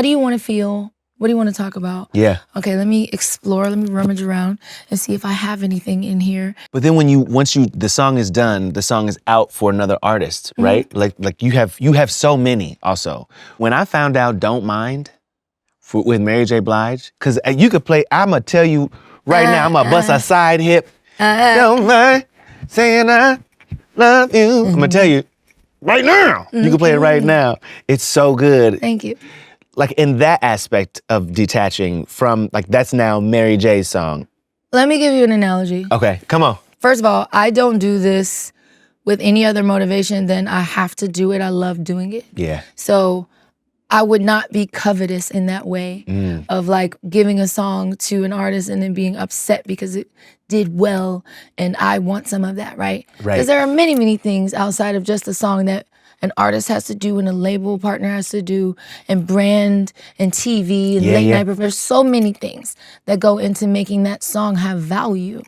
do you want to feel? What do you want to talk about? Yeah. Okay, let me explore, let me rummage around and see if I have anything in here. But then once the song is done, the song is out for another artist, right? Like you have so many also. When I found out Don't Mind with Mary J. Blige, because you could play, I'ma tell you right now, I'ma bust a side hip. Don't mind saying I love you. I'm gonna tell you right now. You can play it right now. It's so good. Thank you. Like in that aspect of detaching from, like that's now Mary J's song. Let me give you an analogy. Okay, come on. First of all, I don't do this with any other motivation than I have to do it. I love doing it. Yeah. So I would not be covetous in that way of like giving a song to an artist and then being upset because it did well and I want some of that, right? Right. Because there are many, many things outside of just a song that an artist has to do and a label partner has to do and brand and TV and late night. There's so many things that go into making that song have value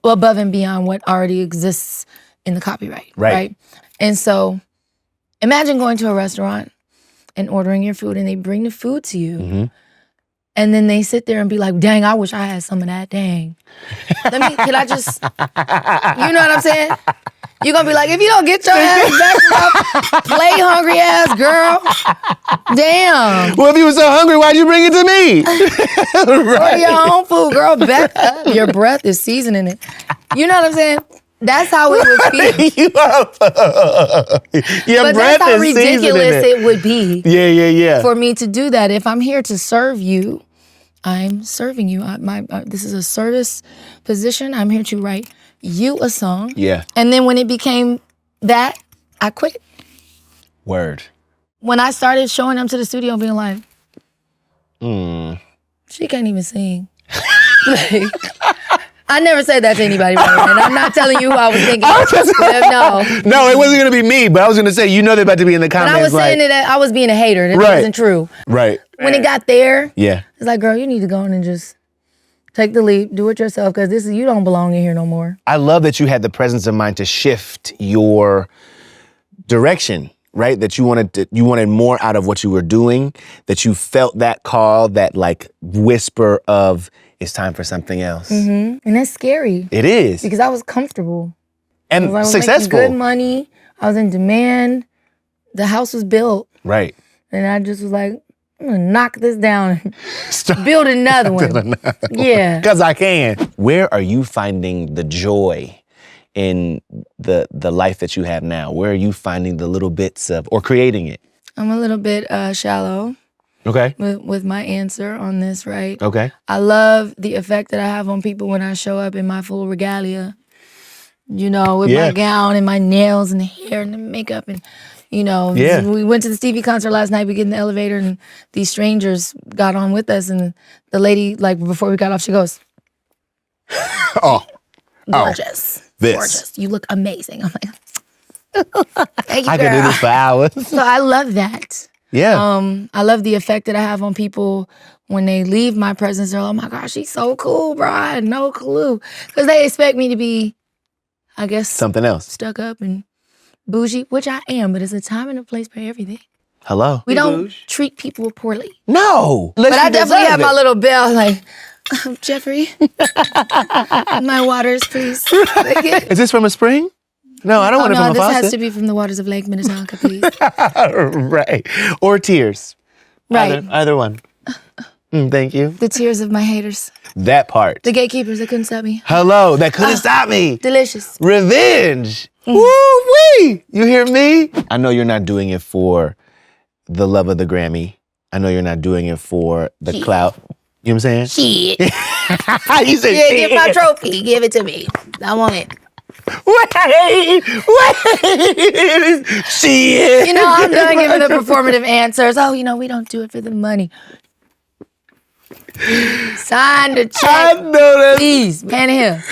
above and beyond what already exists in the copyright, right? And so imagine going to a restaurant and ordering your food and they bring the food to you and then they sit there and be like, dang, I wish I had some of that, dang. Can I just, you know what I'm saying? You're gonna be like, if you don't get your ass back up, play hungry ass girl. Damn. Well, if you were so hungry, why'd you bring it to me? Order your own food, girl. Back up. Your breath is seasoning it. You know what I'm saying? That's how it would feel. Your but breath that's how is ridiculous it would be. Yeah. For me to do that. If I'm here to serve you, I'm serving you. This is a service position. I'm here to write you a song. Yeah. And then when it became that, I quit. Word. When I started showing them to the studio being like, she can't even sing. Like, I never said that to anybody, right? And I'm not telling you who I was thinking. No, it wasn't gonna be me, but I was gonna say, you know they're about to be in the comments. But I was saying that I was being a hater. That wasn't true. Right. When it got there, it's like, girl, you need to go in and just take the leap, do it yourself, because you don't belong in here no more. I love that you had the presence of mind to shift your direction, right? That you wanted more out of what you were doing, that you felt that call, that like whisper of, it's time for something else. And that's scary. It is. Because I was comfortable. And I was successful. making good money. I was in demand. The house was built. Right. And I just was like, I'm gonna knock this down and build another one. Yeah. Because I can. Where are you finding the joy in the life that you have now? Where are you finding the little bits of, or creating it? I'm a little bit shallow. Okay. With my answer on this, right? Okay. I love the effect that I have on people when I show up in my full regalia. With my gown and my nails and the hair and the makeup and, You know, Yeah. we went to the Stevie concert last night. We get in the elevator and these strangers got on with us. And the lady, like before we got off, she goes, gorgeous. This. Gorgeous. You look amazing. I'm like, thank you, I girl. could do this for hours. So I love that. Yeah. I love the effect that I have on people when they leave my presence. They're like, oh my gosh, she's so cool, bro. I had no clue. Because they expect me to be, I guess, Something else. stuck up and bougie, which I am, but it's a time and a place for everything. Hello. We don't treat people poorly. No. But I definitely have my little bell, like, Jeffrey, my waters, please. Is this from a spring? No, I don't want it from a this faucet. has to be from the waters of Lake Minnetonka, please. Right. Or tears. Right. Either one. Thank you. The tears of my haters. That part. The gatekeepers that couldn't stop me. Hello. That couldn't stop me. Delicious. Revenge. Woo-wee. You hear me? I know you're not doing it for the love of the Grammy. I know you're not doing it for the clout. You know what I'm saying? Shit. You said Yeah, shit. give my trophy. Give it to me. I want it. Wait. Shit. You know, I'm done giving the performative answers. Oh, you know, we don't do it for the money. Sign the I check. know that. Please, man here.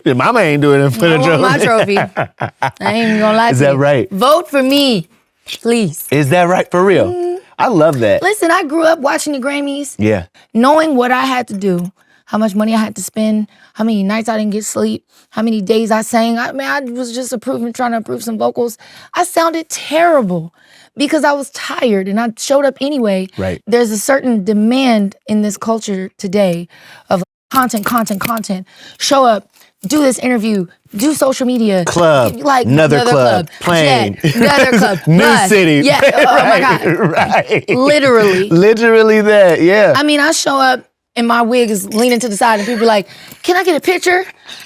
Your mama ain't doing it for the I want my trophy. trophy. I ain't even gonna lie to you. Is that right? Vote for me, please. Is that right? For real? I love that. Listen, I grew up watching the Grammys, Yeah. knowing what I had to do, how much money I had to spend, how many nights I didn't get sleep, how many days I sang. I was just trying to approve some vocals. I sounded terrible because I was tired and I showed up anyway. Right. There's a certain demand in this culture today of content. Show up, do this interview, do social media. Club, like another club, plane. jet, another club, New bus. city. Yeah, oh my God. Right. Literally. Literally that, yeah. I mean, I show up and my wig is leaning to the side and people are like, can I get a picture?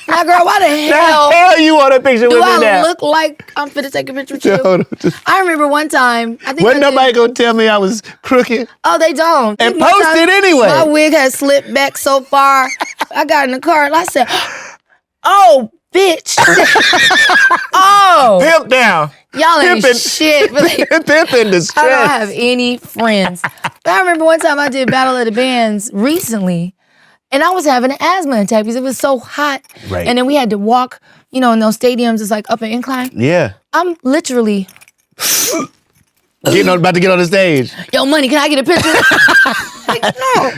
Now, girl, why the hell hell you want a picture do with me I now? look like I'm finna take a picture with you? No, just- I remember one time, I think Wasn't I did- nobody gonna tell me I was crooked? Oh, they don't. And One post time, it anyway. My wig had slipped back so far. I got in the car and I said, oh, bitch. Oh. Pimp down. Y'all ain't Pimpin'. shit. But like, Pimp in distress. I don't have any friends. But I remember one time I did Battle of the Bands recently, and I was having an asthma attack because it was so hot. Right. And then we had to walk, you know, in those stadiums, it's like up an incline. Yeah. I'm literally, About to get on the stage. yo, money, can I get a picture? Like, no,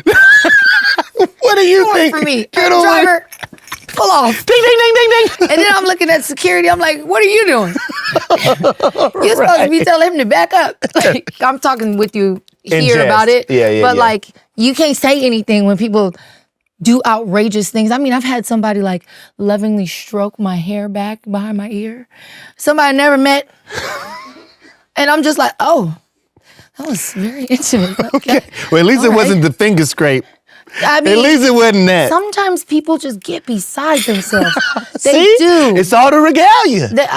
What do you do it think? for me. Get away. Driver, pull off. Ding, ding, ding, ding, ding. And then I'm looking at security. I'm like, what are you doing? You're supposed to be telling him to back up. Like, I'm talking with you In here jest. about it. Yeah, But yeah. like, you can't say anything when people do outrageous things. I mean, I've had somebody like lovingly stroke my hair back behind my ear. Somebody I never met. And I'm just like, oh, that was very intimate. Okay. Well, at least it All wasn't the finger scrape. I mean, At least it wasn't that. sometimes people just get beside themselves. They See? do. It's all the regalia. They,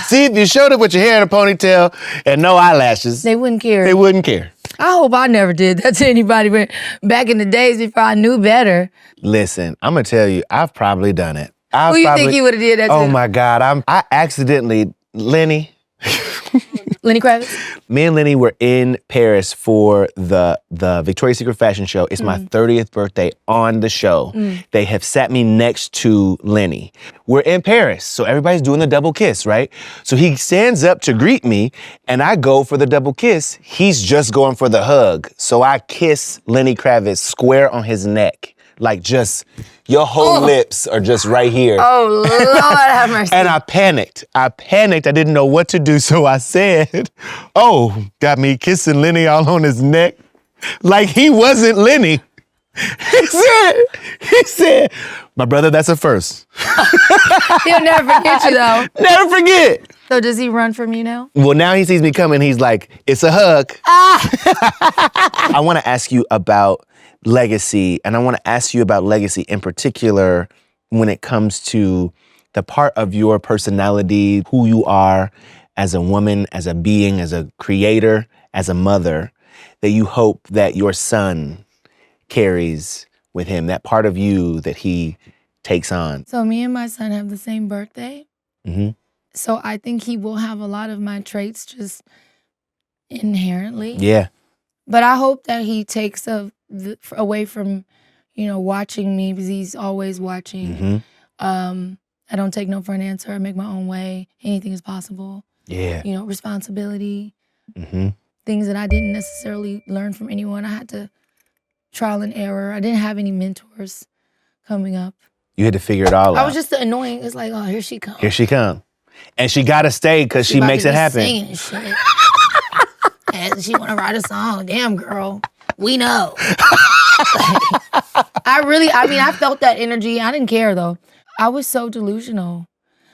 See, if you showed up with your hair in a ponytail and no eyelashes, they wouldn't care. they wouldn't care. I hope I never did that to anybody, but back in the days before I knew better. Listen, I'm gonna tell you, I've probably done it. Who you think you would have did that to? Oh my God, I accidentally, Lenny, Lenny Kravitz? me and Lenny were in Paris for the Victoria's Secret fashion show. It's my 30th birthday on the show. They have sat me next to Lenny. We're in Paris, so everybody's doing the double kiss, right? So he stands up to greet me, and I go for the double kiss. He's just going for the hug. So I kiss Lenny Kravitz square on his neck. Like just, your whole lips are just right here. Oh, Lord have mercy. And I panicked. I didn't know what to do. So I said, oh, got me kissing Lenny all on his neck. Like he wasn't Lenny. He said, my brother, that's a first. He'll never forget you, though. Never forget. So does he run from you now? Well, now he sees me coming. He's like, it's a hug. I want to ask you about legacy. And I want to ask you about legacy in particular when it comes to the part of your personality, who you are as a woman, as a being, as a creator, as a mother, that you hope that your son carries with him, that part of you that he takes on. So me and my son have the same birthday. Mhm. So I think he will have a lot of my traits just inherently. Yeah. But I hope that he takes away from, watching me, because he's always watching. Mm-hmm. I don't take no for an answer. I make my own way. Anything is possible. Yeah. Responsibility. Mm-hmm. Things that I didn't necessarily learn from anyone. I had to trial and error. I didn't have any mentors coming up. You had to figure it all out. I was just annoying. It's like, oh, here she comes. Here she come. And she got to stay because she makes it happen. Singing and shit. And she want to write a song. Damn, girl. We know. I felt that energy. I didn't care, though. I was so delusional.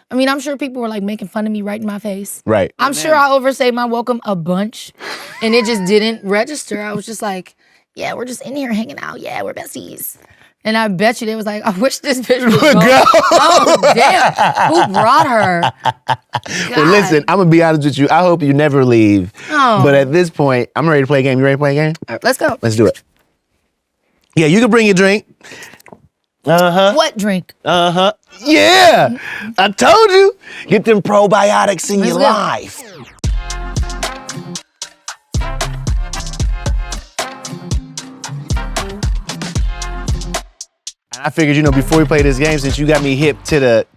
I'm sure people were like making fun of me right in my face. Right. I'm sure I overstayed my welcome a bunch, and it just didn't register. I was just like, yeah, we're just in here hanging out. Yeah, we're besties. And I bet you they was like, I wish this bitch would go. Oh, damn. Who brought her? Well, listen, I'm going to be honest with you. I hope you never leave. Oh. But at this point, I'm ready to play a game. You ready to play a game? All right, let's go. Let's do it. Yeah, you can bring your drink. Uh-huh. What drink? Uh-huh. Yeah. I told you. Get them probiotics in your life. I figured, before we play this game, since you got me hip to the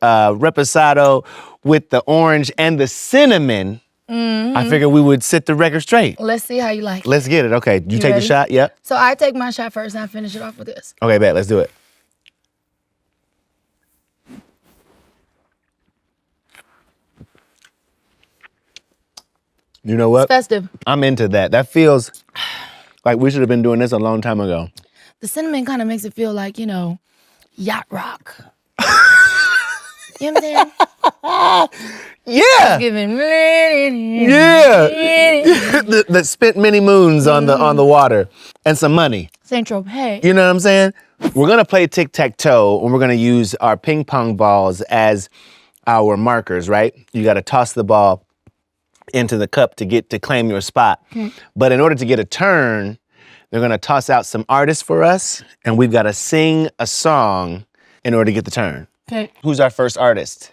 reposado with the orange and the cinnamon, I figured we would set the record straight. Let's see how you like it. Let's get it. Okay, you take ready? the shot? Yep. So I take my shot first and I finish it off with this. Okay, bet. Let's do it. You know what? It's festive. I'm into that. That feels like we should have been doing this a long time ago. The cinnamon kind of makes it feel like, yacht rock. You know what I'm saying? Yeah. Giving. Yeah. that spent many moons on the water and some money. Saint Tropez. You know what I'm saying? We're gonna play tic-tac-toe and we're gonna use our ping pong balls as our markers, right? You gotta toss the ball into the cup to claim your spot. But in order to get a turn, they're gonna toss out some artists for us, and we've gotta sing a song in order to get the turn. Okay. Who's our first artist?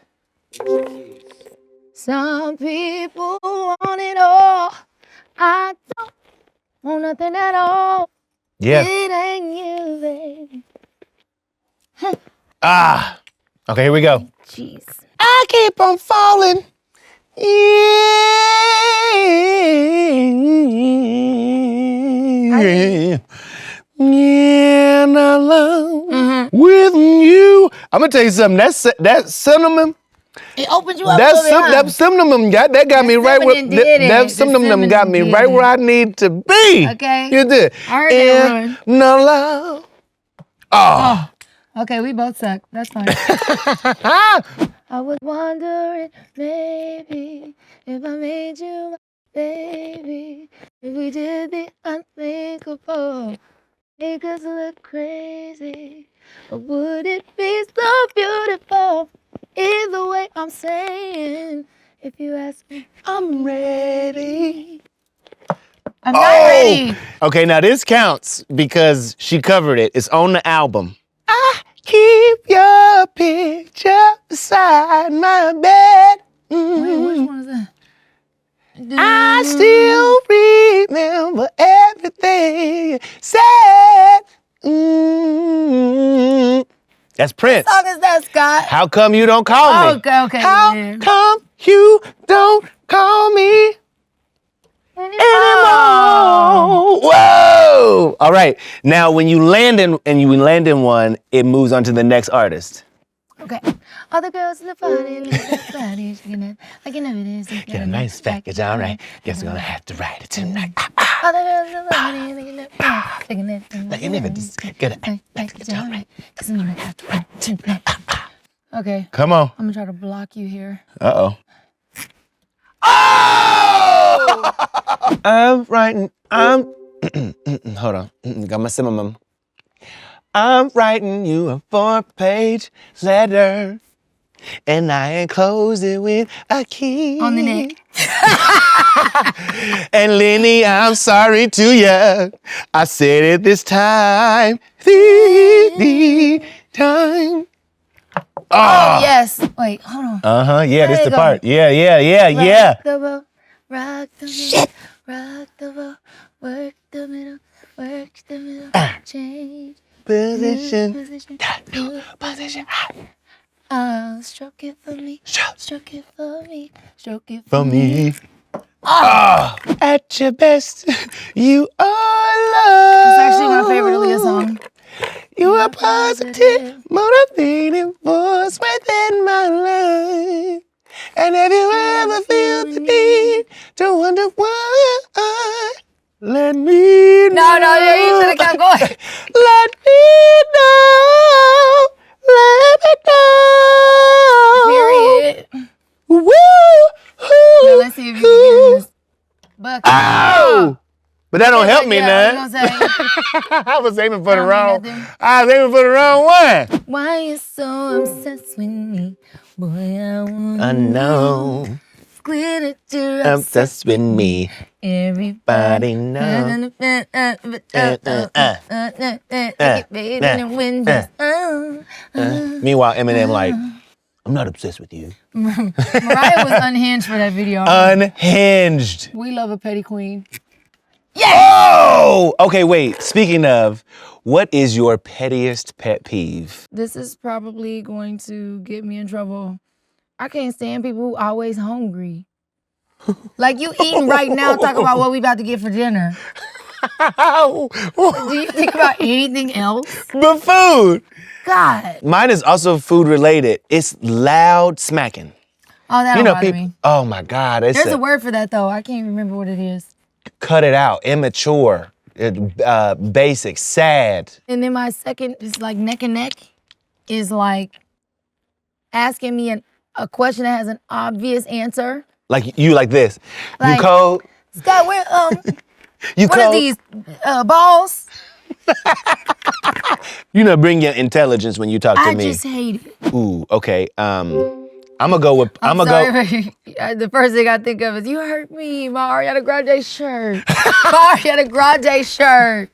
Some people want it all. I don't want nothing at all. Yeah. It ain't you, baby. Okay, here we go. Jeez. I keep on falling. Yeah, and I love with you. I'm gonna tell you something. That cinnamon. It opens you up. That cinnamon got me right where that cinnamon got me right where I need to be. Okay. You did. I heard that one. No love. Oh. Okay, we both suck. That's fine. I was wondering, maybe, if I made you my baby, if we did the unthinkable, make us look crazy, or would it be so beautiful? Either way, I'm saying, if you ask me, I'm ready. I'm not ready. Okay, now this counts because she covered it. It's on the album. I keep your picture beside my bed. Wait, which one is that? I still remember everything you said. That's Prince. What song is that, Scott? How come you don't call me? Okay. How come you don't call me anymore? Whoa! All right. Now, when you land in one, it moves on to the next artist. Okay. All the girls in the party, like you never did. Get a nice package, all right. Guess we're gonna have to ride it tonight. All the girls in the party, Like you never did. Get a nice package, all right. Guess I'm gonna have to ride it tonight. Okay. Come on. I'm gonna try to block you here. Uh-oh. Oh! Hold on. Got my cinnamon. I'm writing you a 4-page letter, and I enclose it with a key. On the neck. And Lenny, I'm sorry to ya. I said it this time. The time. Oh, yes. Wait, hold on. Yeah, this the part. Yeah. Rock the boat, rock the middle, rock the boat, work the middle, change Position. position. Position. Stroke it for me, stroke it for me, stroke it For me. At your best, you are love. It's actually my favorite Aaliyah song. You are positive, motivating force within my life. And have you ever feel the need to wonder why? Let me know. No, you should have kept going. Let me know. Let me know. Period. Woo! Now let's see if you can get in this bucket. Ow! But that don't help me yeah, none. Say, I was aiming for the don't mean wrong. nothing. I was aiming for the wrong one. Why you so obsessed with me? Boy, I want I know. glitter to Obsessed with me. everybody know. Meanwhile, Eminem like, I'm not obsessed with you. Mariah was unhinged for that video. Unhinged. We love a petty queen. Oh! Okay, wait. Speaking of, what is your pettiest pet peeve? This is probably going to get me in trouble. I can't stand people who always hungry. Like you eating right now, talk about what we about to get for dinner. Do you think about anything else? But food. God. Mine is also food related. It's loud smacking. Oh, that don't bother me. Oh my God. It's There's a word for that though. I can't remember what it is. Cut it out. Immature. Basic. Sad. And then my second is like neck and neck is like asking me a question that has an obvious answer. Like you like this. Like, you cold? Scott, where You what cold? are these balls? You know, bring your intelligence when you talk to me. I just hate it. Ooh, okay. I'm gonna go with. I'm sorry. The first thing I think of is you hurt me, my Ariana Grande shirt. My Ariana Grande shirt.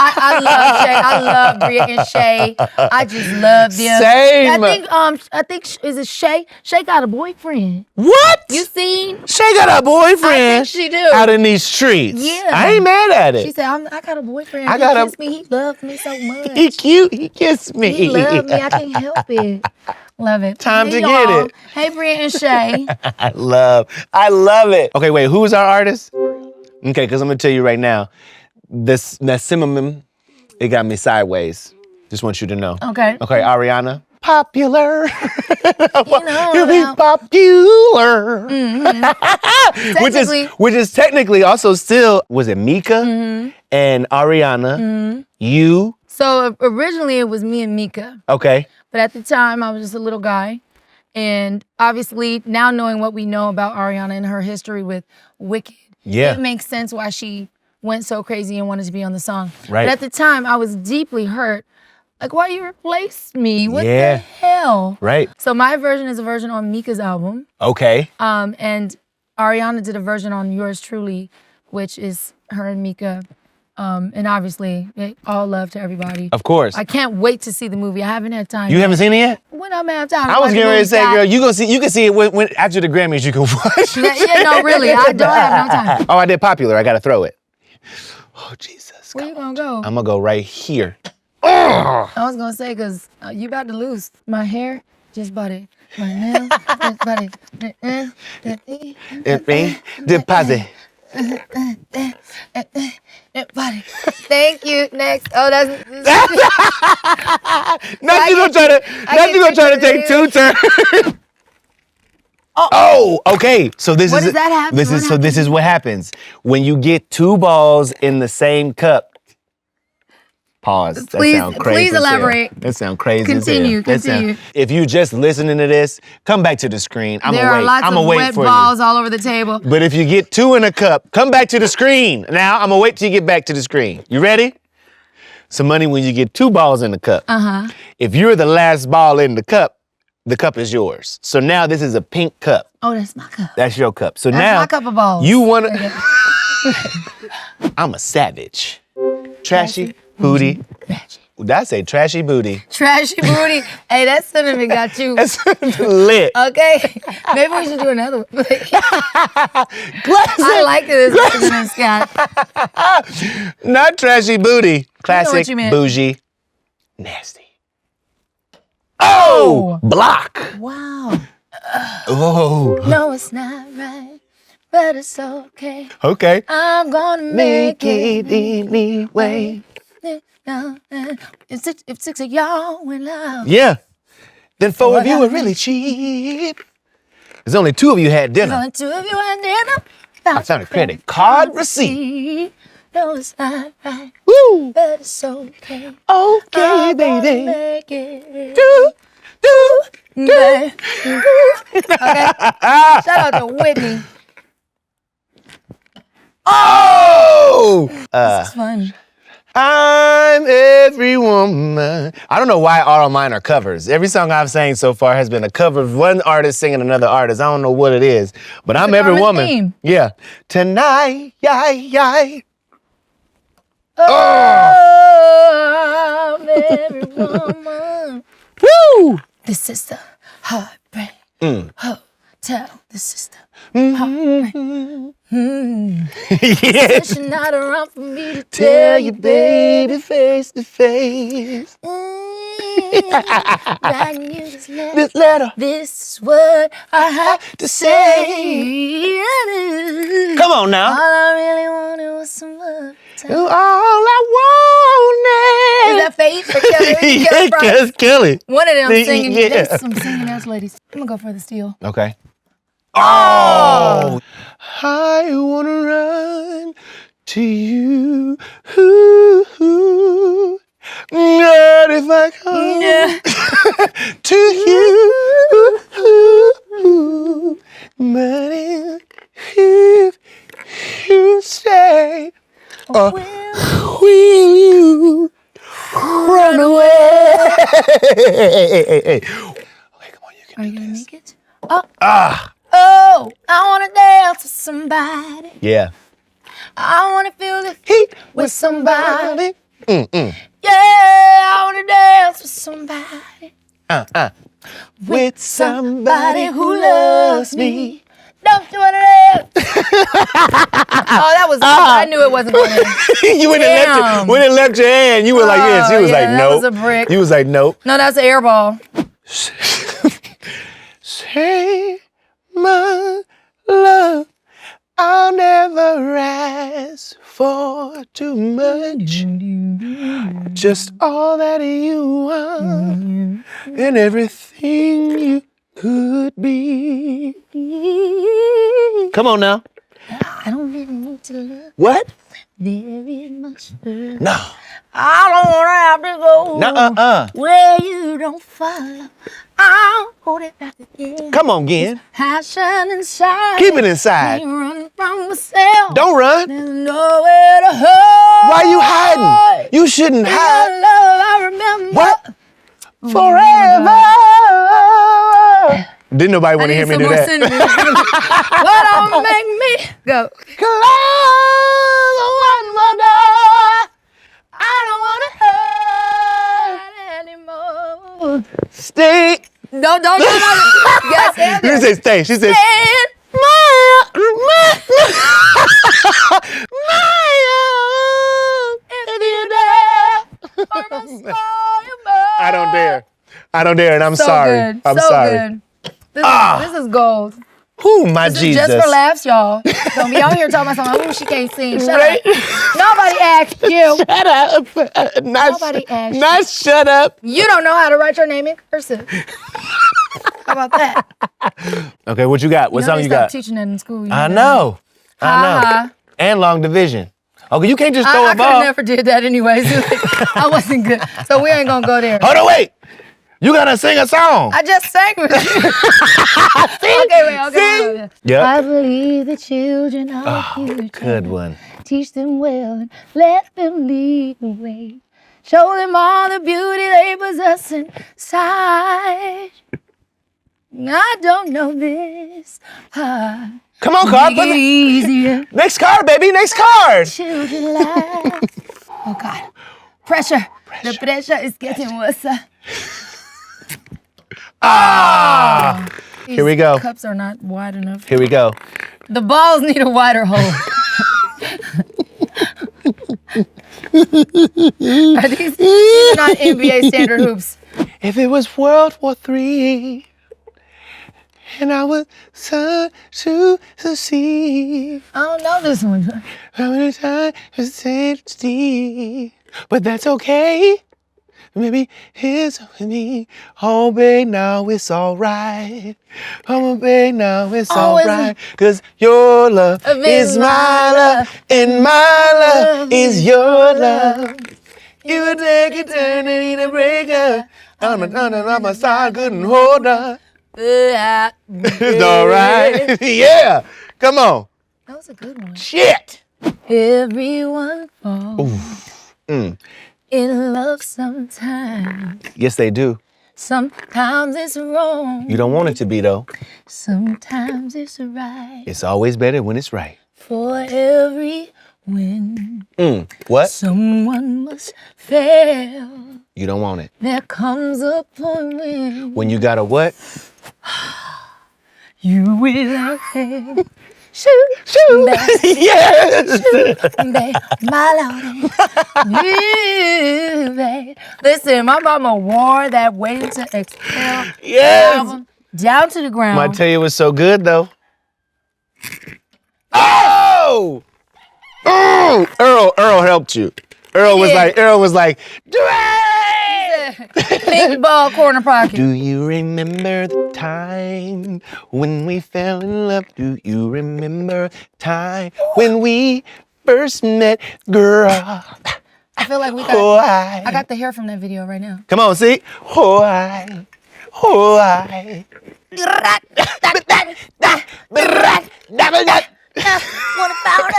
I love Shay. I love Bria and Shay. I just love them. Same. I think is it Shay? Shay got a boyfriend. What? You seen? Shay got a boyfriend. I think she do. Out in these streets. Yeah. I ain't mad at it. She said, I got a boyfriend. I He got a- kissed me. He loved me so much. He cute. He kissed me. He loved me. I can't help it. Love it. Time Hey, to y'all. get it. Hey, Bria and Shay. I love it. Okay, wait, who is our artist? Okay, because I'm gonna tell you right now, this cinnamon, it got me sideways. Just want you to know. Okay. Okay, Ariana. Popular. know You'll be about- popular. Technically. which is technically also still, was it Mika and Ariana? You. So originally it was me and Mika. Okay. But at the time, I was just a little guy. And obviously, now knowing what we know about Ariana and her history with Wicked, Yeah. it makes sense why she went so crazy and wanted to be on the song. Right. But at the time, I was deeply hurt. Like, why you replaced me? What Yeah. the hell? Right. So my version is a version on Mika's album. Okay. And Ariana did a version on Yours Truly, which is her and Mika. And obviously, all love to everybody. Of course. I can't wait to see the movie. I haven't had time. You haven't seen it yet? When I'm have time. I was getting ready to say, girl, you can see it when after the Grammys. You can watch. Yeah, no, really. I don't have no time. Oh, I did popular. I gotta throw it. Oh Jesus. Where you gonna go? I'm gonna go right here. I was gonna say, cause you about to lose. My hair, just bought it. My nail, just bought it. Deposit. Body. Thank you. Next. Oh, that's. Now you gonna try to take two turns. Oh, okay. So this What is does that happen? This is what happens when you get two balls in the same cup. Pause. Please- that sounds crazy. please as hell. elaborate. That sounds crazy. Continue, As hell. That sound- continue. if you just listening to this, come back to the screen. I'm There gonna are wait. lots I'm of gonna wait wet for balls all over the table. you. But if you get two in a cup, come back to the screen. Now I'm gonna wait till you get back to the screen. You ready? Some money when you get two balls in the cup. If you're the last ball in the cup is yours. So now this is a pink cup. Oh, that's my cup. That's your cup. So That's now my cup of balls. you wanna. I'm a savage. Trashy, hootie, That's a trashy booty. Trashy booty. Hey, that sentiment got you. That's lit. Okay. Maybe we should do another one. Classic. I like this sentiment, Scott. Not trashy booty. Classic, what you meant. bougie, nasty. Oh! Block. Wow. Oh. No, it's not right, but it's okay. Okay. I'm gonna make it anyway. If six of y'all went out. Yeah. Then 4 of you were really cheap. There's only 2 of you had dinner. Only 2 of you had dinner. I found a credit card receipt. No, it's not right, Woo! but it's okay. Okay, I'm baby. gonna make it. Do. Okay. Shout out to Whitney. Oh! This is fun. I'm every woman. I don't know why all of mine are covers. Every song I've sang so far has been a cover of one artist singing another artist. I don't know what it is, but I'm every common woman. theme. Yeah. Tonight, yay. Oh, I'm every woman. Woo! This is the heartbreak hotel. This is the Yeah. You're not around for me to Tell you, baby, face to face. Writing you this letter. This letter. This is what I have to say. Come on now. All I really wanted was some love. All I wanted. Is that Faith or Kelly? Yeah, Kelly? Kelly. One of them singing. Yeah. There's some singing ass ladies. I'm gonna go for the steal. Okay. Oh! I wanna run to you. Not if I come to you. But if you stay, or will you run away? Okay, come on, you can Are do you gonna this. make it? Oh, I wanna dance with somebody. Yeah. I wanna feel the Heat with somebody. Mm-mm. Yeah, I wanna dance with somebody. With somebody who loves me. Don't you wanna dance? Oh, that was. I knew it wasn't going in. You went and left your hand. You were like this. You was like, that nope. was a brick. You was like, nope. No, that's an air ball. Say, my love, I'll never ask for too much. Just all that you are and everything you could be. Come on now. I don't really need to look What? very much further. No. I don't wanna have to go Nuh-uh. where you don't follow. I'll hold it back again. Come on, Gin. Passion inside. Keep it inside. Can't run from myself. Don't run. There's nowhere to hide. Why you hiding? You shouldn't hide. Your love, I remember. What? Forever. Didn't nobody want to hear me do that. What don't make me go? Close one more door. I don't want to hurt anymore. Stay. No. Yes, You didn't say stay. She said I don't dare. I don't dare, and I'm sorry. Good. I'm so sorry. Good. This is gold. Who, my This Jesus? is just for laughs, y'all. Don't be out here talking about something. Oh, she can't sing. Shut up. Nobody asked you. Shut up. Nobody asked you. Not shut up. You don't know how to write your name in cursive. How about that? Okay, what you got? What song they you stopped got? teaching that in school. I know. Ha-ha. And long division. Okay, you can't just throw I a could ball. never did that anyways. I wasn't good. So we ain't gonna go there. Hold on, wait. You gotta sing a song. I just sang with you. Okay. Yep. I believe the children are the future. Good one. Teach them well and let them lead the way. Show them all the beauty they possess inside. I don't know this hard. Come on, card. Make it easier. Next card, baby. Next card. Children life. Oh God. Pressure. The pressure is getting worse. Here we go. Cups are not wide enough. Here we go. The balls need a wider hole. These are not NBA standard hoops. If it was World War III and I was to see. I don't know this one. How many times has it Steve? But that's okay. Maybe it's with me. Oh, babe, now it's all right. Oh, babe, now it's all right. Cause your love is my love, and my love is your love. You would take it, turn and need a breaker. I'm on my side, couldn't hold on. It's all right. Yeah. Come on. That was a good one. Shit. Everyone falls in love sometimes. Yes, they do. Sometimes it's wrong. You don't want it to be, though. Sometimes it's right. It's always better when it's right. For every win, What? someone must fail. You don't want it. There comes a point When you got a what? you will have. Shoot, Yes. my lordy. Listen, my mama wore that Waiting to Exhale album down to the ground. I tell you, it was so good though. Oh! Earl helped you. Earl was like, do it! Pink ball corner pocket. Do you remember the time when we fell in love? Do you remember the time when we first met, girl? I feel like I got the hair from that video right now. Come on, see? I. What about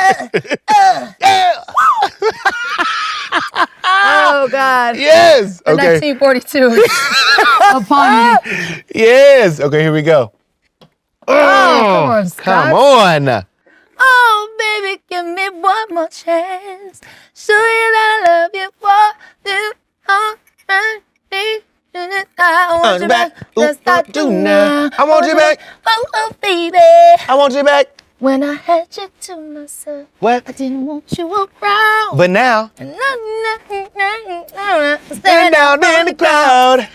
Oh, God. Yes. Okay. 1942. Upon me. Yes. Okay, here we go. Oh, come on. Oh, baby, give me one more chance. Show you that I love you for you. I want you back. Just like do now. I want you back. Oh, baby. I want you back. When I had you to myself, What? I didn't want you around. But now, stand down in the crowd,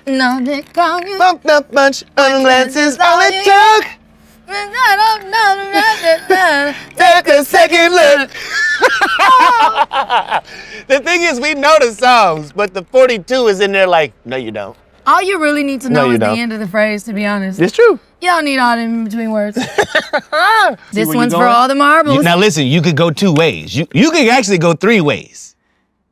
no, they call you. bumped up bunch of glances, all it took. Take a second look. The thing is, we know the songs, but the 42 is in there like, no, you don't. All you really need to know you is the don't. end of the phrase, to be honest. It's true. You don't need all them in between words. This where one's you're for going? all the marbles. Now listen, you could go two ways. You could actually go three ways.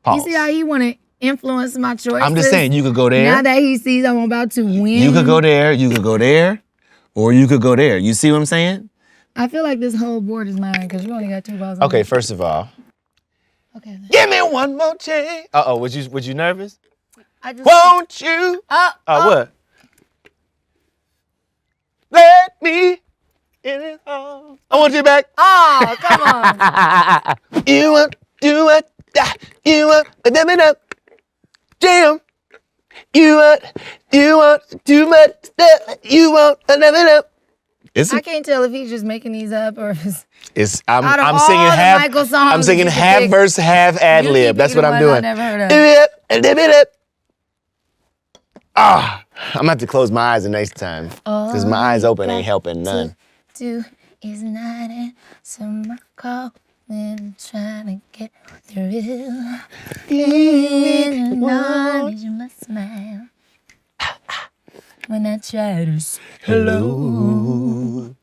Pause. You see how you want to influence my choices? I'm just saying, you could go there. Now that he sees I'm about to win. You could go there, or you could go there. You see what I'm saying? I feel like this whole board is mine because you only got 2 balls. Okay, first of all, Okay. give me one more chance. Was you nervous? I just Won't you? What? Let me in it all. I want you back. Oh, come on. You want, do it, you want, them it up. Jam. You want, too much stuff. You want, them it up. I can't tell if he's just making these up or if it's. I'm Out of singing all the half. Michael songs I'm singing you can half pick, verse, half ad lib. That's what I'm doing. I've never heard of. Them it up, them it up. I'm gonna have to close my eyes the next time. Because my eyes open ain't helping none. Do is not answer my call when I'm trying to get through. Acknowledge my smile when I try to say hello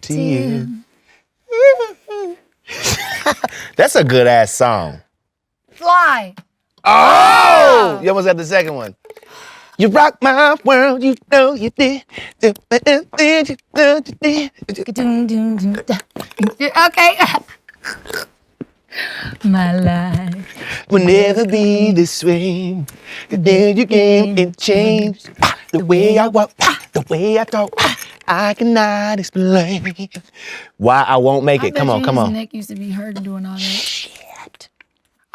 to you. That's a good ass song. Fly. Oh! You almost got the second one. You rock my world, you know you did. Okay. My life will never be the same. The day you came, it changed. The way I walk, the way I talk, I cannot explain why I won't make it. Come on. His neck used to be hurting doing all that. Shit.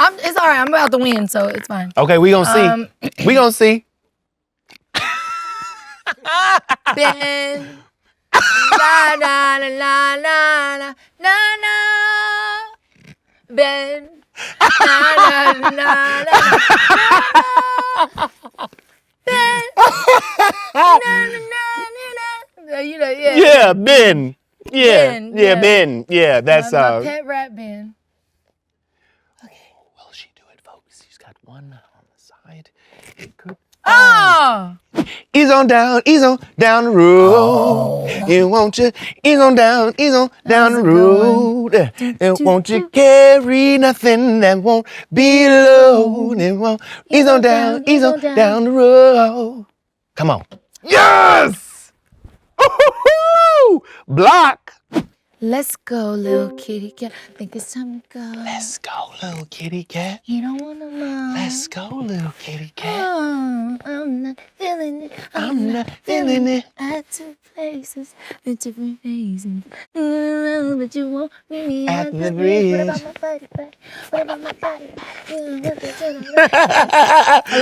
It's all right. I'm about to win, so it's fine. Okay, we gonna see. We gonna see. Ben. La la la la la la la la. Ben. La la la la la. Ben. Na na na na. You know, yeah. Yeah, Ben. Yeah, Ben, yeah, Ben. Yeah, that's my pet rat Ben. Okay. Will she do it, folks? She's got one on the side. It could. Oh. Ease on down the road. You won't you? Ease on down the road. And won't you carry nothing that won't be low? And won't ease on down the road. Come on. Yes! Ooh, block. Let's go, little kitty cat. Think it's time to go. Let's go, little kitty cat. You don't wanna know. Let's go, little kitty cat. Oh, I'm not feeling it. I'm not feeling it. At two places, with different faces. But you won't meet me At the bridge. What about my body back? What about my body back? I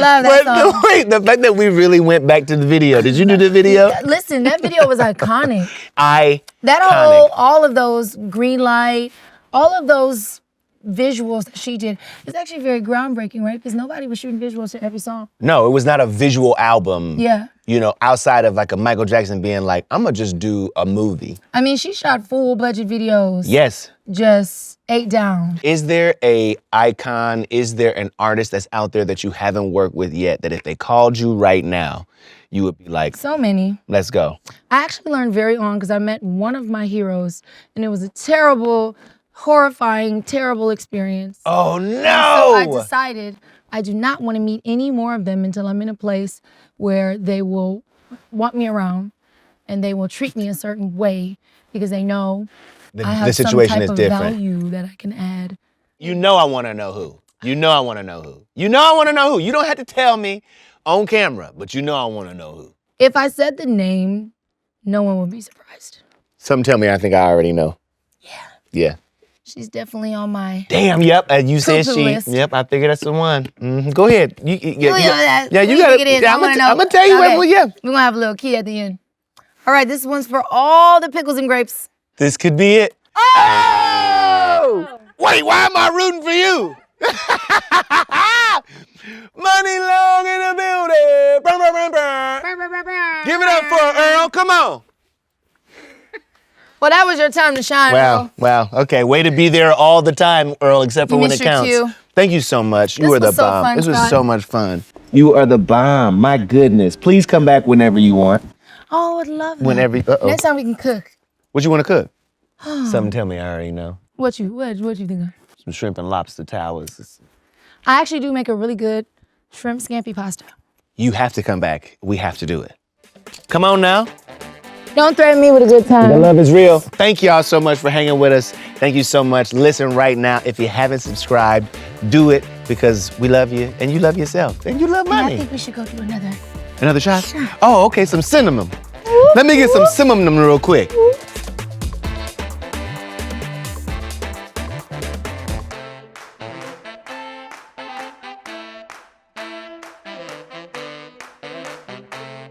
love that song. Wait, the fact that we really went back to the video. Did you do the video? Listen, that video was iconic. That Iconic. all of those green light, all of those visuals that she did, it's actually very groundbreaking, right? Because nobody was shooting visuals to every song. No, it was not a visual album. Yeah. You know, outside of like a Michael Jackson being like, I'm gonna just do a movie. I mean, she shot full budget videos. Yes. Just 8 down. Is there a icon, is there an artist that's out there that you haven't worked with yet that if they called you right now, you would be like, So many. let's go? I actually learned very on because I met one of my heroes, and it was a terrible, horrifying, terrible experience. Oh So no! I decided I do not want to meet any more of them until I'm in a place where they will want me around and they will treat me a certain way because they know I have the situation some is type different. of value that I can add. You know I wanna know who. You know I wanna know who. You know I wanna know who. You don't have to tell me on camera, but you know I wanna know who. If I said the name, no one would be surprised. Some tell me I think I already know. Yeah. Yeah. She's definitely on my... Damn, yep, as you said Cuckoo she. list. Yep, I figured that's the one. Go ahead. You Yeah, you gotta, I'm gonna tell you Okay. what, yeah. We're gonna have a little key at the end. All right, this one's for all the pickles and grapes. This could be it. Oh! Wait, why am I rooting for you? Money long in the building. Burr, burr, burr, burr. Give it up for Earl, come on. Well, that was your time to shine, Earl. Wow. Okay, way to be there all the time, Earl, except for You when missed it your counts. cue. Thank you so much. You This were the was so bomb. fun, This was Scott. so much fun. You are the bomb. My goodness. Please come back whenever you want. Oh, I'd love that. Whenever. Next time we can cook. What you want to cook? Something tell me I already know. What you think of? Some shrimp and lobster towers. I actually do make a really good shrimp scampi pasta. You have to come back. We have to do it. Come on now. Don't threaten me with a good time. The love is real. Thank y'all so much for hanging with us. Thank you so much. Listen right now. If you haven't subscribed, do it because we love you and you love yourself and you love I money. think we should go do another. Another shot? Oh, okay, some cinnamon. Let me get some cinnamon real quick.